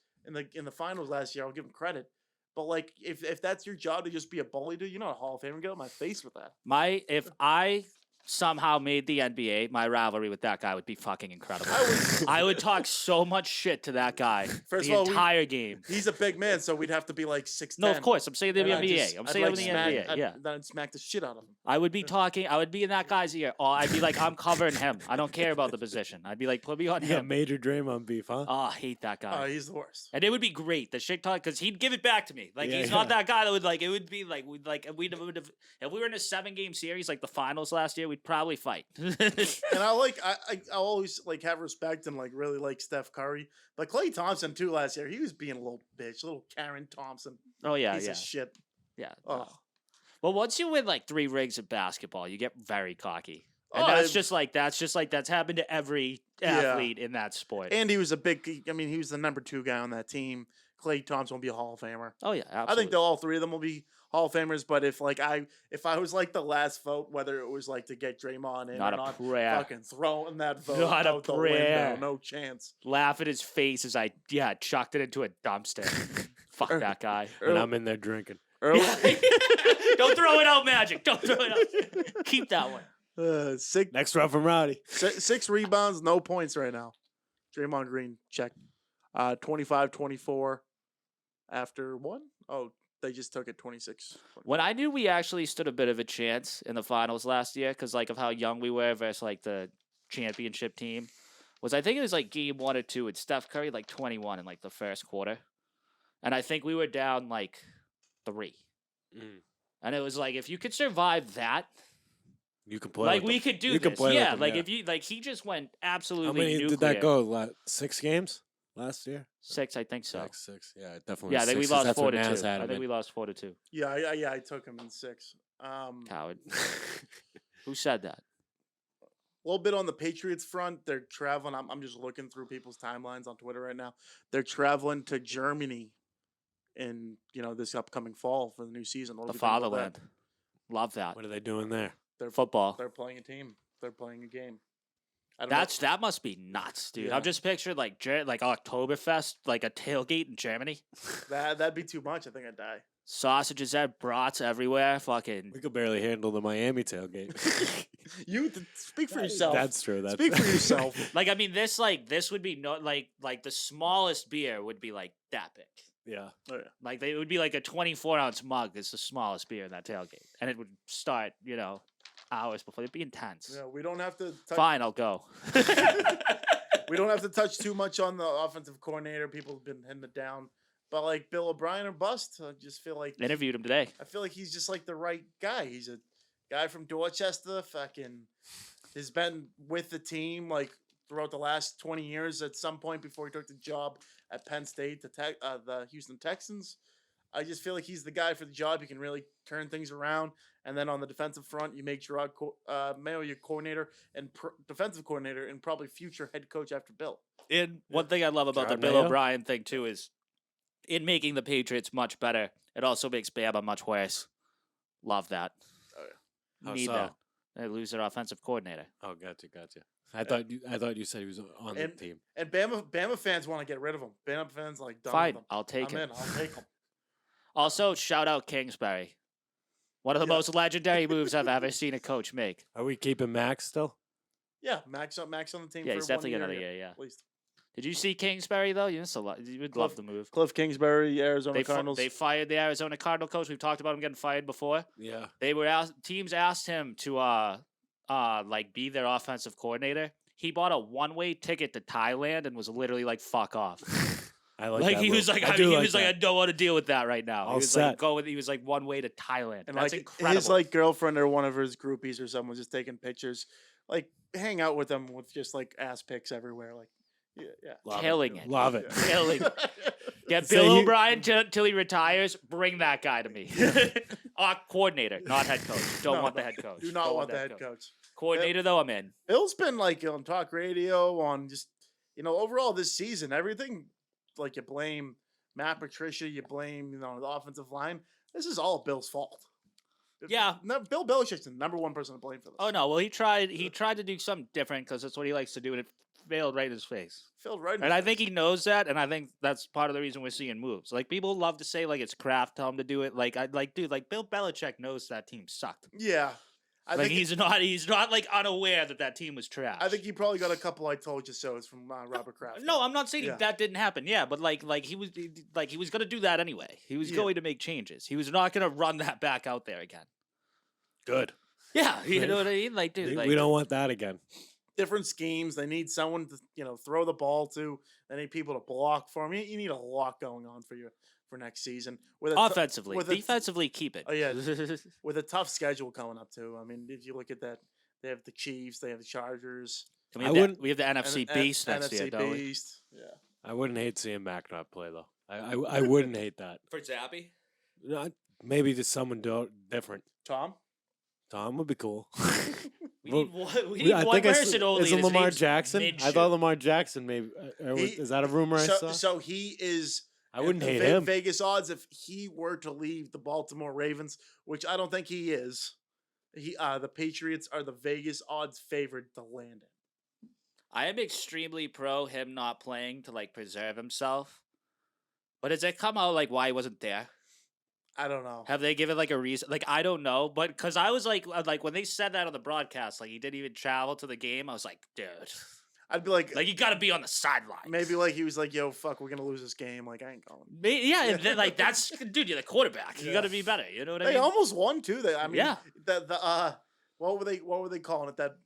in the finals last year. I'll give him credit. But like, if that's your job to just be a bully, dude, you're not a Hall of Famer. Get out of my face with that. If I somehow made the NBA, my rivalry with that guy would be fucking incredible. I would talk so much shit to that guy First the of all, entire game. He's a big man, so we'd have to be like 6'10". No, of course. I'm saying the And I'd NBA. just- I'm I'd, saying like, the smack- NBA. I'd- Yeah. Then I'd smack the shit out of him. I would be talking. I would be in that guy's ear. Oh, I'd be like, I'm covering him. I don't care about the position. I'd be like, put me on Yeah, him. major Draymond beef, huh? Oh, I hate that guy. Oh, he's the worst. And it would be great, the shit talk, because he'd give it back to me. Like Yeah, he's yeah. not that guy that would like. It would be like we'd have if we were in a 7-game series like the finals last year, we'd probably fight. And I always like have respect and like really like Steph Curry, but Klay Thompson too last year. He was being a little bitch, little Karen Thompson. Oh yeah, Piece yeah, of shit. yeah. Oh, Well, once you win like 3 rings of basketball, you get very cocky, and Oh, that's happened to every Yeah. athlete in that sport. and he was he was the number 2 guy on that team. Klay Thompson will be a Hall of Famer. Oh yeah, I absolutely. think all 3 of them will be Hall of Famers. But if I was like the last vote, whether it was like to get Draymond in Not or a not, prayer. fucking throwing that vote Not a out the prayer. window, no chance. Laugh at his face as I chucked it into a dumpster. Fuck that guy. And I'm in there drinking. Early, Don't throw it out, Magic. Don't throw it out. Keep that one. 6 Next round from Rowdy. 6 rebounds, no points right now. Draymond Green, check. 25-24 after one. Oh, they just took it 26. When I knew we actually stood a bit of a chance in the finals last year, because like of how young we were versus like the championship team, was I think it was like game 1 or 2 with Steph Curry like 21 in like the first quarter, and I think we were down like 3, and it was like if you could survive that, You can play. like with we them. could do You can this. play with Yeah, them, like yeah. if you like he just went absolutely How many nuclear. did that go? 6 games? last year? 6, I think so. 6. Yeah, definitely. Yeah, I think we 6, 'cause lost that's what 4-2. Nazz had I him think in. we lost 4-2. Yeah, I took him in 6. Coward. Who said that? A little bit on the Patriots front. They're traveling. I'm just looking through people's timelines on Twitter right now. They're traveling to Germany in this upcoming fall for the new season. What do The we think about that? fatherland. Love that. What are they doing there? They're Football. They're playing a team. They're playing a game. I don't know. That must be nuts, dude. Yeah. I'm just picturing like Oktoberfest, like a tailgate in Germany. That'd be too much. I think I'd die. Sausages there, brats everywhere. Fucking. We could barely handle the Miami tailgate. Speak for yourself. That's true. That's Speak for yourself. Like I mean, this would be like the smallest beer would be like that big. Yeah. Oh, yeah. Like it would be like a 24-ounce mug is the smallest beer in that tailgate, and it would start hours before. It'd be intense. Yeah, we don't have to. Fine, I'll go. We don't have to touch too much on the offensive coordinator. People have been hitting it down, but like Bill O'Brien or bust. I just feel like Interviewed him today. I feel like he's just like the right guy. He's a guy from Dorchester. Fucking has been with the team like throughout the last 20 years. At some point before he took the job at Penn State, the Houston Texans. I just feel like he's the guy for the job. He can really turn things around. And then on the defensive front, you make Gerard Mayo your coordinator and defensive coordinator and probably future head coach after Bill. And one thing I love about Gerard the Bill Mayo? O'Brien thing too is in making the Patriots much better, it also makes Bama much worse. Love that. Oh, yeah. How Need so? that. They lose their offensive coordinator. Oh, gotcha. I thought you said he was on the team. And Bama fans want to get rid of him. Bama fans like done Fine, with him. I'll take I'm it. in. I'll take him. Also, shout out Kingsbury. One of the Yeah. most legendary moves I've ever seen a coach make. Are we keeping Max still? Yeah, Max on the team. Yeah, for he's definitely 1 another year, year, yeah. at least. Did you see Kingsbury, though? You missed a lot. You would love the move. Cliff Kingsbury, Arizona Cardinals. They fired the Arizona Cardinal coach. We've talked about him getting fired before. Yeah. Teams asked him to be their offensive coordinator. He bought a one-way ticket to Thailand and was literally like, "Fuck off." I like Like that he move. was like, I do he like was like, I that. don't want to deal with that right now. All He was set. like, he was like one way to Thailand. and That's like incredible. his like girlfriend or one of his groupies or someone was just taking pictures, like hang out with them with just like ass pics everywhere, like yeah. Love killing it. Love it. Killing it. Get Say Bill he- O'Brien till he retires. Bring that guy to me. Coordinator, not head coach. Don't No, want the no, head coach. Do not Don't want the head coach. Coordinator though, I'm in. Bill's been like on talk radio, on just overall this season, everything like you blame Matt Patricia, you blame the offensive line. This is all Bill's fault. Yeah. No, Bill Belichick's the number one person to blame for this. Oh no, well he tried to do something different because that's what he likes to do, and it failed right in his face. Phil right. in And his I face. think he knows that, and I think that's part of the reason we're seeing moves. Like people love to say like it's Kraft tell him to do it. Like dude, like Bill Belichick knows that team sucked. Yeah. I Like think he's not like unaware that team was trash. I think he probably got a couple "I told you so"s from Robert Kraft. No, I'm not saying Yeah. that didn't happen. Yeah, but like he was gonna do that anyway. He was Yeah. going to make changes. He was not gonna run that back out there again. Good. Yeah, you know what I mean? Like, dude, like, We don't want that again. different schemes. They need someone to throw the ball to. They need people to block for him. You need a lot going on for next season. With offensively, with a- defensively, keep it. Oh yeah, with a tough schedule coming up too. I mean, if you look at that, they have the Chiefs, they have the Chargers, And I we have, wouldn't- we have the NFC Beast next NFC year, don't we? Beast. Yeah. I wouldn't hate seeing Mac not play though. I wouldn't hate that. For Zappy? Maybe just someone different. Tom. Tom would be cool. We Well, need one, I one think person only. is it and his Lamar name's Jackson? I Minshew. thought Lamar Jackson maybe. He- Is that a rumor I saw? So he is. I wouldn't at the hate him. Vegas odds if he were to leave the Baltimore Ravens, which I don't think he is. The Patriots are the Vegas odds favorite to land in. I am extremely pro him not playing to like preserve himself. But has it come out like why he wasn't there? I don't know. Have they given like a reason? Like I don't know, but because I was like when they said that on the broadcast, like he didn't even travel to the game. I was like, dude, I'd be like like you got to be on the sideline. maybe like he was like, "Yo, fuck, we're gonna lose this game." Like I ain't going. Yeah, and then, like that's dude, you're the quarterback. You Yeah. got to be better. You know what I They mean? almost won too. I mean, Yeah. what were they calling it? That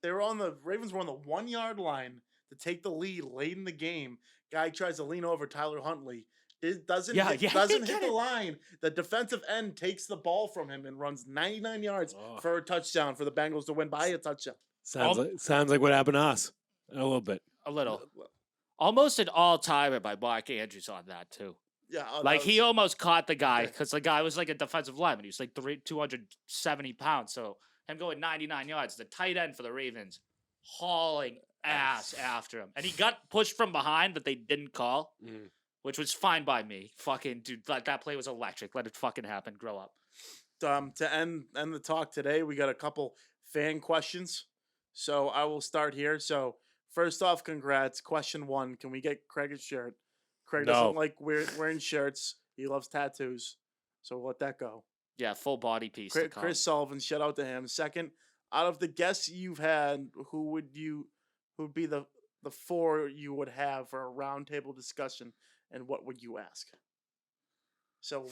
they were on the Ravens were on the 1 yard line to take the lead late in the game. Guy tries to lean over Tyler Huntley. It doesn't Yeah, hit, yeah, I doesn't get hit the it. line. The defensive end takes the ball from him and runs 99 yards Oh. for a touchdown for the Bengals to win by a touchdown. Sounds like what happened to us. A little bit. A little. Almost an all-timer by Mark Andrews on that, too. Yeah. Like, he almost caught the guy because the guy was like a defensive lineman. He was like 270 pounds. So him going 99 yards, the tight end for the Ravens hauling ass after him. And he got pushed from behind that they didn't call, which was fine by me. Fucking, dude, that play was electric. Let it fucking happen. Grow up. To end the talk today, we got a couple fan questions. So I will start here. So first off, congrats. Question 1, can we get Craig a shirt? Craig doesn't like wearing shirts. He loves tattoos. So let that go. Yeah, full body piece. Chris Sullivan, shout out to him. Second, out of the guests you've had, who would be the 4 you would have for a roundtable discussion, and what would you ask? So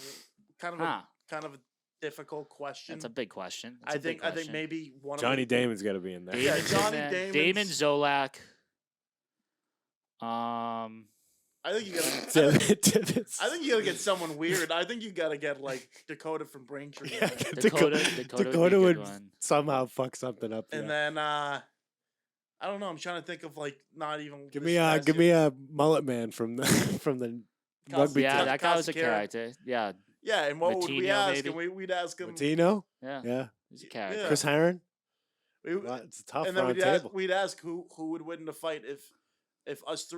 kind of a difficult question. That's a big question. I think maybe one Johnny Damon's got to be in there. Johnny Damon. Damon Zolak. I think you gotta. I think you gotta get someone weird. I think you gotta get like Dakota from Braintree. Yeah, Dakota would somehow fuck something up. And then I don't know. I'm trying to think of like not even. Give me a mullet man from the rugby. Yeah, team. that guy was a character. Yeah. Yeah, and what would we ask? Maybe. And we'd ask him. Latino. Yeah. He's a character. Yeah. Chris Herron. It's a tough and then round table. we'd ask who would win the fight if us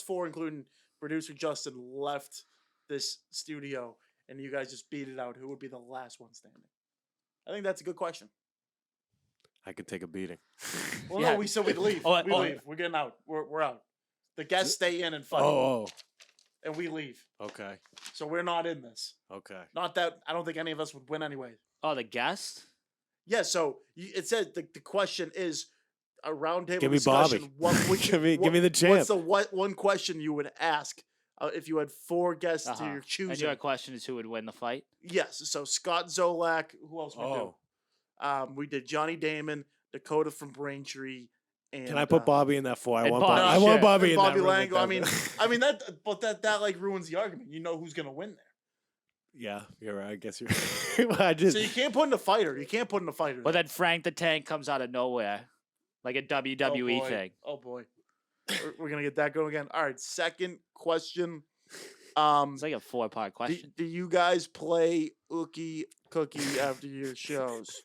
4, including producer Justin, left this studio and you guys just beat it out. Who would be the last one standing? I think that's a good question. I could take a beating. Well, no, we said we'd leave. We leave. We're getting out. We're out. The guests stay in and fight. Oh. And we leave. Okay. So we're not in this. Okay. Not that I don't think any of us would win anyway. Oh, the guest? Yeah. So it said the question is a roundtable Give me discussion. Bobby. Give me the champ. What's the one question you would ask if you had 4 guests to your choosing? And your question is who would win the fight? Yes. So Scott Zolak. Who else we do? We did Johnny Damon, Dakota from Braintree. And, can I put Bobby in that 4? I want Bobby. Bobby. I want Bobby in Bobby that. Lango. I mean that like ruins the argument. You know who's gonna win there. Yeah, you're right. I guess you're right. So you can't put in a fighter. You can't put in a fighter. But then Frank the Tank comes out of nowhere. Like a WWE thing. Oh boy. We're gonna get that going again. All right, second question. It's like a 4-part question. Do you guys play Ookie Cookie after your shows?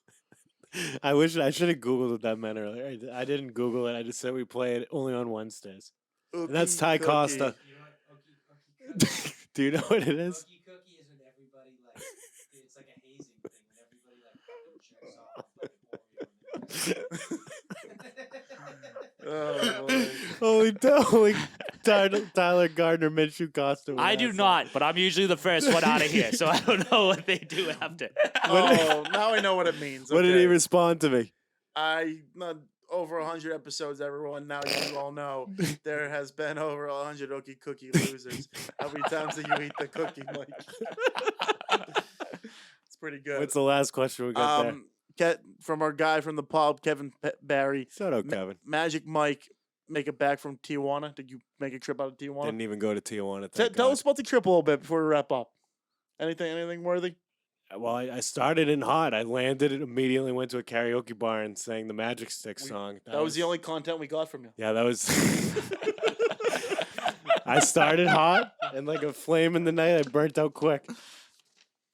I wish I should have Googled what that meant earlier. I didn't Google it. I just said we play it only on Wednesdays. Ookie And that's Ty Cookie. Costa. Do you know what it is? Ookie Cookie is when everybody like it's like a hazing thing when everybody like checks off. Oh boy. Holy Tyler Gardner Minshew costume. I do not, but I'm usually the first one out of here, so I don't know what they do after. Oh, now I know what it means. What did Okay. he respond to me? Over 100 episodes, everyone. Now you all know there has been over 100 Ookie Cookie losers. How many times do you eat the cookie, Mike? It's pretty good. What's the last question we got there? From our guy from the pub, Kevin Barry. Shout out, Kevin. Magic Mike, make it back from Tijuana. Did you make a trip out of Tijuana? Didn't even go to Tijuana. Tell us about the trip a little bit before we wrap up. Anything worthy? Well, I started in hot. I landed and immediately went to a karaoke bar and sang the Magic Stick song. That was the only content we got from you. Yeah, that was. I started hot and like a flame in the night. I burnt out quick.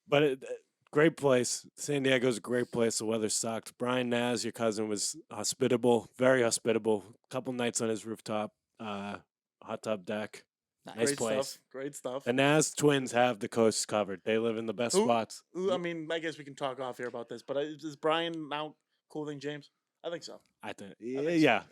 But great place. San Diego's a great place. The weather sucked. Brian Nazz, your cousin, was hospitable, very hospitable. Couple nights on his rooftop, hot tub deck. Nice place. Great stuff. The Nazz twins have the coast covered. They live in the best spots. I mean, I guess we can talk off here about this, but is Brian now cooler than James? I think so. I think yeah.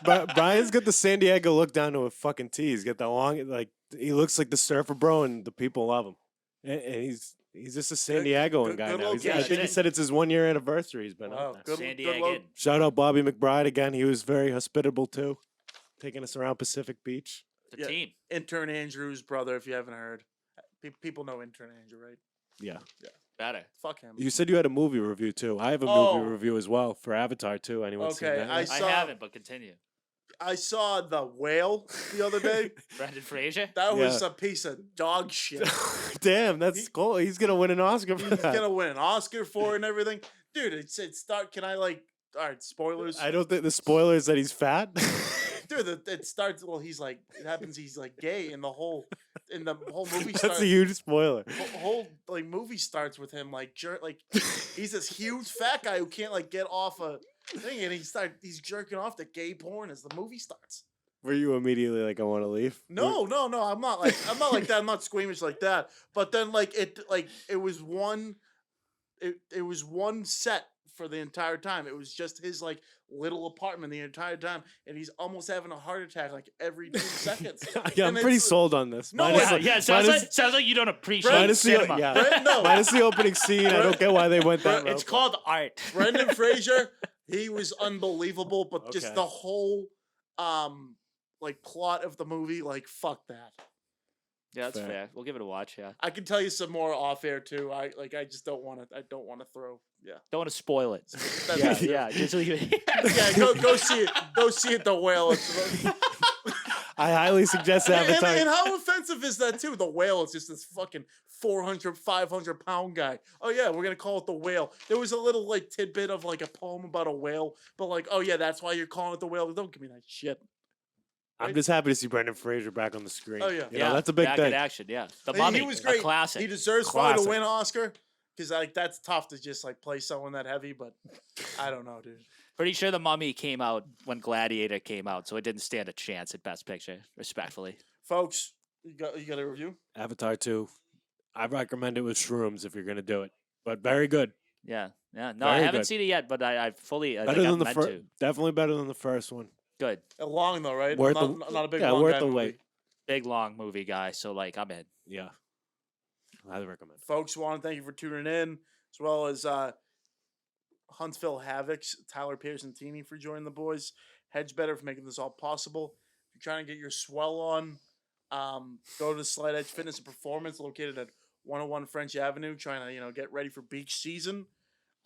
But Brian's got the San Diego look down to a fucking T. He's got the long, like, he looks like the surfer bro, and the people love him. And he's just a San Diegoan guy now. I think he said it's his 1-year anniversary. He's been out there. San Diego. Shout out Bobby McBride again. He was very hospitable too, taking us around Pacific Beach. The team. Intern Andrew's brother, if you haven't heard. People know Intern Andrew, right? Yeah. Better. Fuck him. You said you had a movie review too. I have a movie review as well for Avatar too. Anyone seen that? I haven't, but continue. I saw The Whale the other day. Brendan Fraser? That was a piece of dog shit. Damn, that's cool. He's gonna win an Oscar for that. He's gonna win an Oscar for it and everything. Dude, it start. Can I all right, spoilers? I don't think the spoiler is that he's fat. Dude, it starts. Well, he's like, it happens. He's like gay in the whole movie. That's a huge spoiler. Whole like movie starts with him like he's this huge fat guy who can't like get off a thing, and he's jerking off to gay porn as the movie starts. Were you immediately like, I want to leave? No. I'm not like that. I'm not squeamish like that. But then it was one set for the entire time. It was just his like little apartment the entire time, and he's almost having a heart attack like every 2 seconds. Yeah, I'm pretty sold on this. No, sounds like you don't appreciate cinema. Minus the opening scene. I don't get why they went that route. It's called art. Brendan Fraser, he was unbelievable, but just the whole like plot of the movie, like fuck that. Yeah, that's fair. We'll give it a watch. Yeah, I can tell you some more off air too. I just don't want to. I don't want to throw. Yeah, don't want to spoil it. Yeah. Just leave it. Yeah, go see it. Go see it. The Whale. I highly suggest Avatar. And how offensive is that too? The Whale is just this fucking 400, 500 pound guy. Oh yeah, we're gonna call it the Whale. There was a little like tidbit of like a poem about a whale, but like, oh yeah, that's why you're calling it the Whale. Don't give me that shit. I'm just happy to see Brendan Fraser back on the screen. Oh yeah, you know, that's a big back thing. in action. Yeah, The Mummy. He was great. A classic. He deserves probably to win an Oscar because like that's tough to just like play someone that heavy. But I don't know, dude. Pretty sure The Mummy came out when Gladiator came out, so it didn't stand a chance at Best Picture. Respectfully, folks, you got a review? Avatar 2. I recommend it with shrooms if you're gonna do it, but very good. Yeah. No, Very I haven't good. seen it yet, but I fully Better than the first. first. Definitely better than the first one. Good. Long though, right? Worth not a big yeah, long worth guy the movie. wait. Big long movie guy, so like I'm in. Yeah, highly recommend. Folks, want to thank you for tuning in, as well as Huntsville Havoc's Tyler Piacentini for joining the boys. Hedge Better for making this all possible. If you're trying to get your swell on, go to Slight Edge Fitness and Performance, located at 101 French Avenue. Trying to get ready for beach season.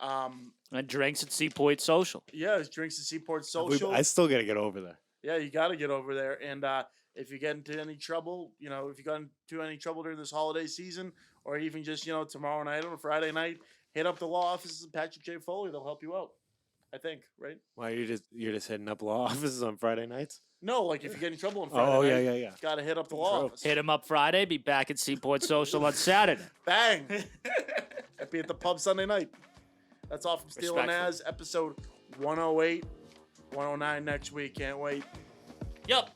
And drinks at Seaport Social. Yeah, it's drinks at Seaport Social. I still gotta get over there. Yeah, you got to get over there. And if you get into any trouble, if you got into any trouble during this holiday season, or even just tomorrow night or Friday night, hit up the law offices of Patrick J. Foley. They'll help you out. I think, right? Why you're just hitting up law offices on Friday nights? No, like if you get in trouble on Friday night, yeah. got to hit up the law office. Hit him up Friday. Be back at Seaport Social on Saturday. Bang! I'd be at the pub Sunday night. That's all from Steele Nazz, episode 108, 109 next week. Can't wait. Yep.